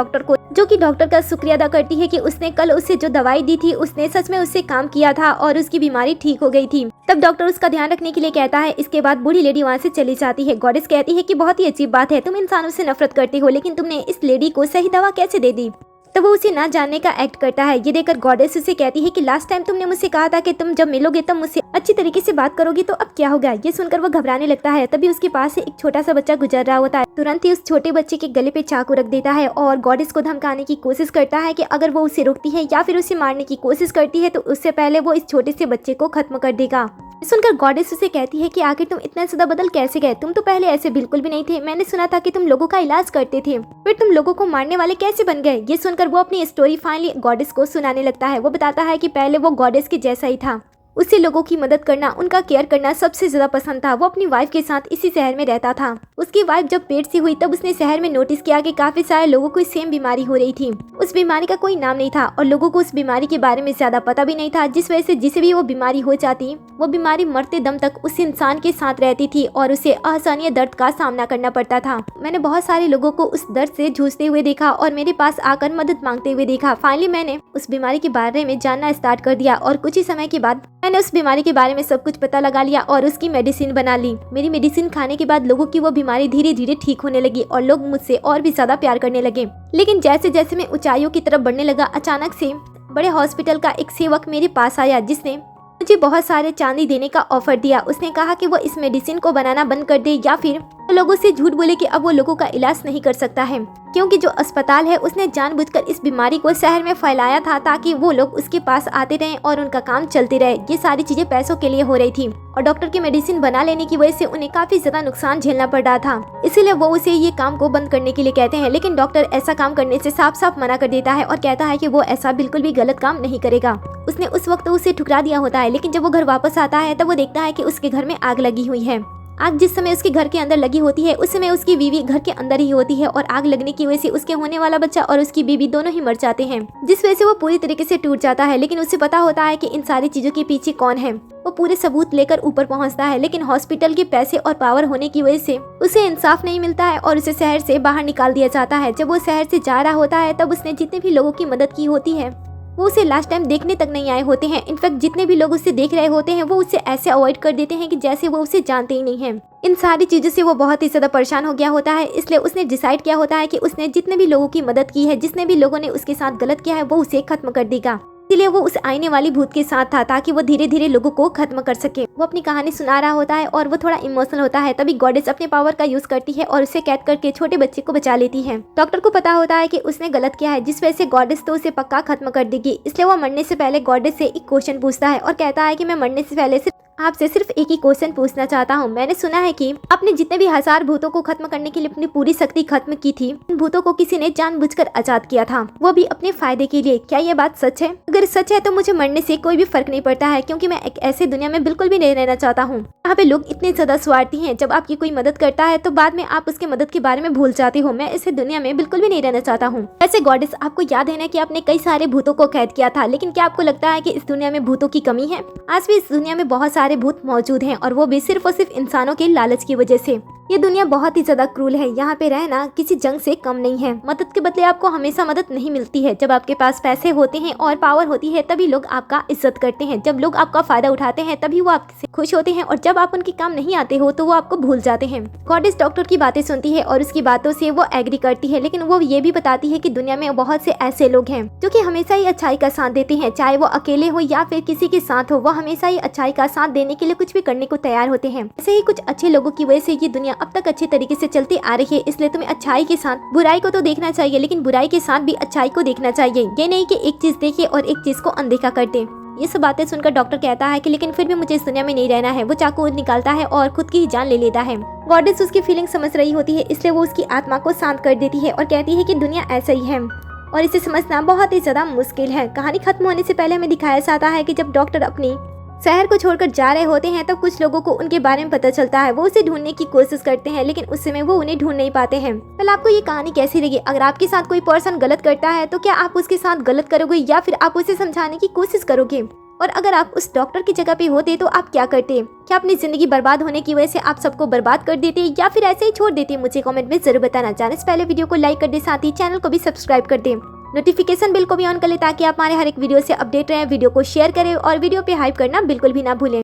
डॉक्टर का शुक्रिया अदा करती है कि उसने कल उसे जो दवाई दी थी उसने सच में उससे काम किया था और उसकी बीमारी ठीक हो गई थी। तब डॉक्टर उसका ध्यान रखने के लिए कहता है। इसके बाद बूढ़ी लेडी वहाँ से चली जाती है। गॉडेस कहती है कि बहुत ही अजीब बात है, तुम इंसानों से नफरत करते हो, लेकिन तुमने इस लेडी को सही दवा कैसे दे दी। तब वो उसे ना जानने का एक्ट करता है। ये देखकर गॉडेस उसे कहती है कि लास्ट टाइम तुमने मुझसे कहा था कि तुम जब मिलोगे तब मुझसे अच्छी तरीके से बात करोगी, तो अब क्या हो गया। ये सुनकर वो घबराने लगता है। तभी उसके पास से एक छोटा सा बच्चा गुजर रहा होता है। तुरंत ही उस छोटे बच्चे के गले पे चाकू रख देता है और गॉडेस को धमकाने की कोशिश करता है कि अगर वो उसे रोकती है या फिर उसे मारने की कोशिश करती है तो उससे पहले वो इस छोटे से बच्चे को खत्म कर देगा। सुनकर गॉडेस उसे कहती है कि आखिर तुम इतना ज्यादा बदल कैसे गए, तुम तो पहले ऐसे बिल्कुल भी नहीं थे। मैंने सुना था कि तुम लोगों का इलाज करते थे, फिर तुम लोगों को मारने वाले कैसे बन गए। ये सुनकर वो अपनी स्टोरी फाइनली गॉडेस को सुनाने लगता है। वो बताता है कि पहले वो गॉडेस के जैसा ही था, उसे लोगों की मदद करना, उनका केयर करना सबसे ज्यादा पसंद था। वो अपनी वाइफ के साथ इसी शहर में रहता था। उसकी वाइफ जब पेट से हुई तब उसने शहर में नोटिस किया कि काफी सारे लोगों को सेम बीमारी हो रही थी। उस बीमारी का कोई नाम नहीं था और लोगों को उस बीमारी के बारे में ज्यादा पता भी नहीं था, जिस वजह से जिसे भी वो बीमारी हो जाती वो बीमारी मरते दम तक उस इंसान के साथ रहती थी और उसे असहनीय दर्द का सामना करना पड़ता था। मैंने बहुत सारे लोगों को उस दर्द से जूझते हुए देखा और मेरे पास आकर मदद मांगते हुए देखा। फाइनली मैंने उस बीमारी के बारे में जानना स्टार्ट कर दिया और कुछ ही समय के बाद मैंने उस बीमारी के बारे में सब कुछ पता लगा लिया और उसकी मेडिसिन बना ली। मेरी मेडिसिन खाने के बाद लोगों की वो बीमारी धीरे धीरे ठीक होने लगी और लोग मुझसे और भी ज्यादा प्यार करने लगे। लेकिन जैसे जैसे मैं ऊंचाइयों की तरफ बढ़ने लगा, अचानक से बड़े हॉस्पिटल का एक सेवक मेरे पास आया, जिसने मुझे बहुत सारे चांदी देने का ऑफर दिया। उसने कहा कि वो इस मेडिसिन को बनाना बंद कर दे या फिर लोगों से झूठ बोले कि अब वो लोगों का इलाज नहीं कर सकता है, क्योंकि जो अस्पताल है उसने जानबूझकर इस बीमारी को शहर में फैलाया था ताकि वो लोग उसके पास आते रहें और उनका काम चलते रहे। ये सारी चीजें पैसों के लिए हो रही थी और डॉक्टर की मेडिसिन बना लेने की वजह से उन्हें काफी ज्यादा नुकसान झेलना पड़ रहा था। इसीलिए वो उसे ये काम को बंद करने के लिए कहते हैं, लेकिन डॉक्टर ऐसा काम करने से साफ साफ मना कर देता है और कहता है कि वो ऐसा बिल्कुल भी गलत काम नहीं करेगा। उसने उस वक्त उसे ठुकरा दिया होता है, लेकिन जब वो घर वापस आता है तब वो देखता है कि उसके घर में आग लगी हुई है। आग जिस समय उसके घर के अंदर लगी होती है उस समय उसकी बीवी घर के अंदर ही होती है और आग लगने की वजह से उसके होने वाला बच्चा और उसकी बीवी दोनों ही मर जाते हैं, जिस वजह से वो पूरी तरीके से टूट जाता है। लेकिन उसे पता होता है कि इन सारी चीजों के पीछे कौन है। वो पूरे सबूत लेकर ऊपर पहुंचता है, लेकिन हॉस्पिटल के पैसे और पावर होने की वजह से उसे इंसाफ नहीं मिलता है और उसे शहर से बाहर निकाल दिया जाता है। जब वो शहर से जा रहा होता है तब उसने जितने भी लोगों की मदद की होती है वो उसे लास्ट टाइम देखने तक नहीं आए होते हैं। इनफैक्ट जितने भी लोग उसे देख रहे होते हैं वो उसे ऐसे अवॉइड कर देते हैं कि जैसे वो उसे जानते ही नहीं हैं। इन सारी चीजों से वो बहुत ही ज्यादा परेशान हो गया होता है, इसलिए उसने डिसाइड किया होता है कि उसने जितने भी लोगों की मदद की है, जितने भी लोगों ने उसके साथ गलत किया है, वो उसे खत्म कर देगा। इसलिए वो उस आने वाली भूत के साथ था ताकि वो धीरे धीरे लोगों को खत्म कर सके। वो अपनी कहानी सुना रहा होता है और वो थोड़ा इमोशनल होता है। तभी गॉडेस अपने पावर का यूज करती है और उसे कैद करके छोटे बच्चे को बचा लेती है। डॉक्टर को पता होता है कि उसने गलत किया है, जिस वजह से गॉडेस तो उसे पक्का खत्म कर देगी। इसलिए वो मरने से पहले गॉडेस से एक क्वेश्चन पूछता है और कहता है कि मैं मरने से पहले आपसे सिर्फ एक ही क्वेश्चन पूछना चाहता हूँ। मैंने सुना है कि आपने जितने भी 1000 भूतों को खत्म करने के लिए अपनी पूरी शक्ति खत्म की थी, इन भूतों को किसी ने जानबूझकर आजाद किया था, वो भी अपने फायदे के लिए। क्या ये बात सच है? अगर सच है तो मुझे मरने से कोई भी फर्क नहीं पड़ता है, क्योंकि मैं एक ऐसे दुनिया में बिल्कुल भी नहीं रहना चाहता हूँ यहाँ पे लोग इतने ज्यादा स्वार्थी हैं। जब आपकी कोई मदद करता है तो बाद में आप उसकी मदद के बारे में भूल जाते हो। मैं इस दुनिया में बिल्कुल भी नहीं रहना चाहता हूँ। वैसे गॉडेस, आपको याद है ना कि आपने कई सारे भूतों को कैद किया था, लेकिन क्या आपको लगता है कि इस दुनिया में भूतों की कमी है? आज भी इस दुनिया में बहुत सारे भूत मौजूद हैं और वो भी सिर्फ और सिर्फ इंसानों के लालच की वजह से। ये दुनिया बहुत ही ज्यादा क्रूल है। यहाँ पे रहना किसी जंग से कम नहीं है। मदद के बदले आपको हमेशा मदद नहीं मिलती है। जब आपके पास पैसे होते हैं और पावर होती है तभी लोग आपका इज्जत करते हैं। जब लोग आपका फायदा उठाते हैं तभी वो आपसे खुश होते हैं और जब आप उनके काम नहीं आते हो तो वो आपको भूल जाते हैं। गॉडेस डॉक्टर की बातें सुनती है और उसकी बातों से वो एग्री करती है, लेकिन वो ये भी बताती है कि दुनिया में बहुत से ऐसे लोग हैं जो कि हमेशा ही अच्छाई का साथ देते हैं, चाहे वो अकेले हो या फिर किसी के साथ हो। वो हमेशा ही अच्छाई का साथ देने के लिए कुछ भी करने को तैयार होते हैं। ऐसे ही कुछ अच्छे लोगों की वजह से ये दुनिया अब तक अच्छे तरीके से चलती आ रही है। इसलिए तुम्हें अच्छाई के साथ बुराई को तो देखना चाहिए, लेकिन बुराई के साथ भी अच्छाई को देखना चाहिए। ये नहीं कि एक चीज देखे और एक चीज को अनदेखा कर दे। ये सब बातें सुनकर डॉक्टर कहता है कि लेकिन फिर भी मुझे इस दुनिया में नहीं रहना है। वो चाकू निकालता है और खुद की ही जान ले लेता है। गॉडेस उसकी फीलिंग समझ रही होती है, इसलिए वो उसकी आत्मा को शांत कर देती है और कहती है कि दुनिया ऐसा ही है और इसे समझना बहुत ही ज्यादा मुश्किल है। कहानी खत्म होने से पहले हमें दिखाया जाता है कि जब डॉक्टर अपनी शहर को छोड़कर जा रहे होते हैं तब कुछ लोगों को उनके बारे में पता चलता है। वो उसे ढूंढने की कोशिश करते हैं, लेकिन उस समय वो उन्हें ढूंढ नहीं पाते हैं। कल आपको ये कहानी कैसी लगी? अगर आपके साथ कोई पर्सन गलत करता है तो क्या आप उसके साथ गलत करोगे या फिर आप उसे समझाने की कोशिश करोगे? और अगर आप उस डॉक्टर की जगह पे होते तो आप क्या करते? क्या अपनी जिंदगी बर्बाद होने की वजह से आप सबको बर्बाद कर देते या फिर ऐसे ही छोड़ देते? मुझे कमेंट में जरूर बताना। जाने से पहले वीडियो को लाइक कर दे, साथ ही चैनल को भी सब्सक्राइब कर दे, नोटिफिकेशन बिल को भी ऑन कर ले ताकि आप हमारे हर एक वीडियो से अपडेट रहें। वीडियो को शेयर करें और वीडियो पे हाइप करना बिल्कुल भी ना भूलें।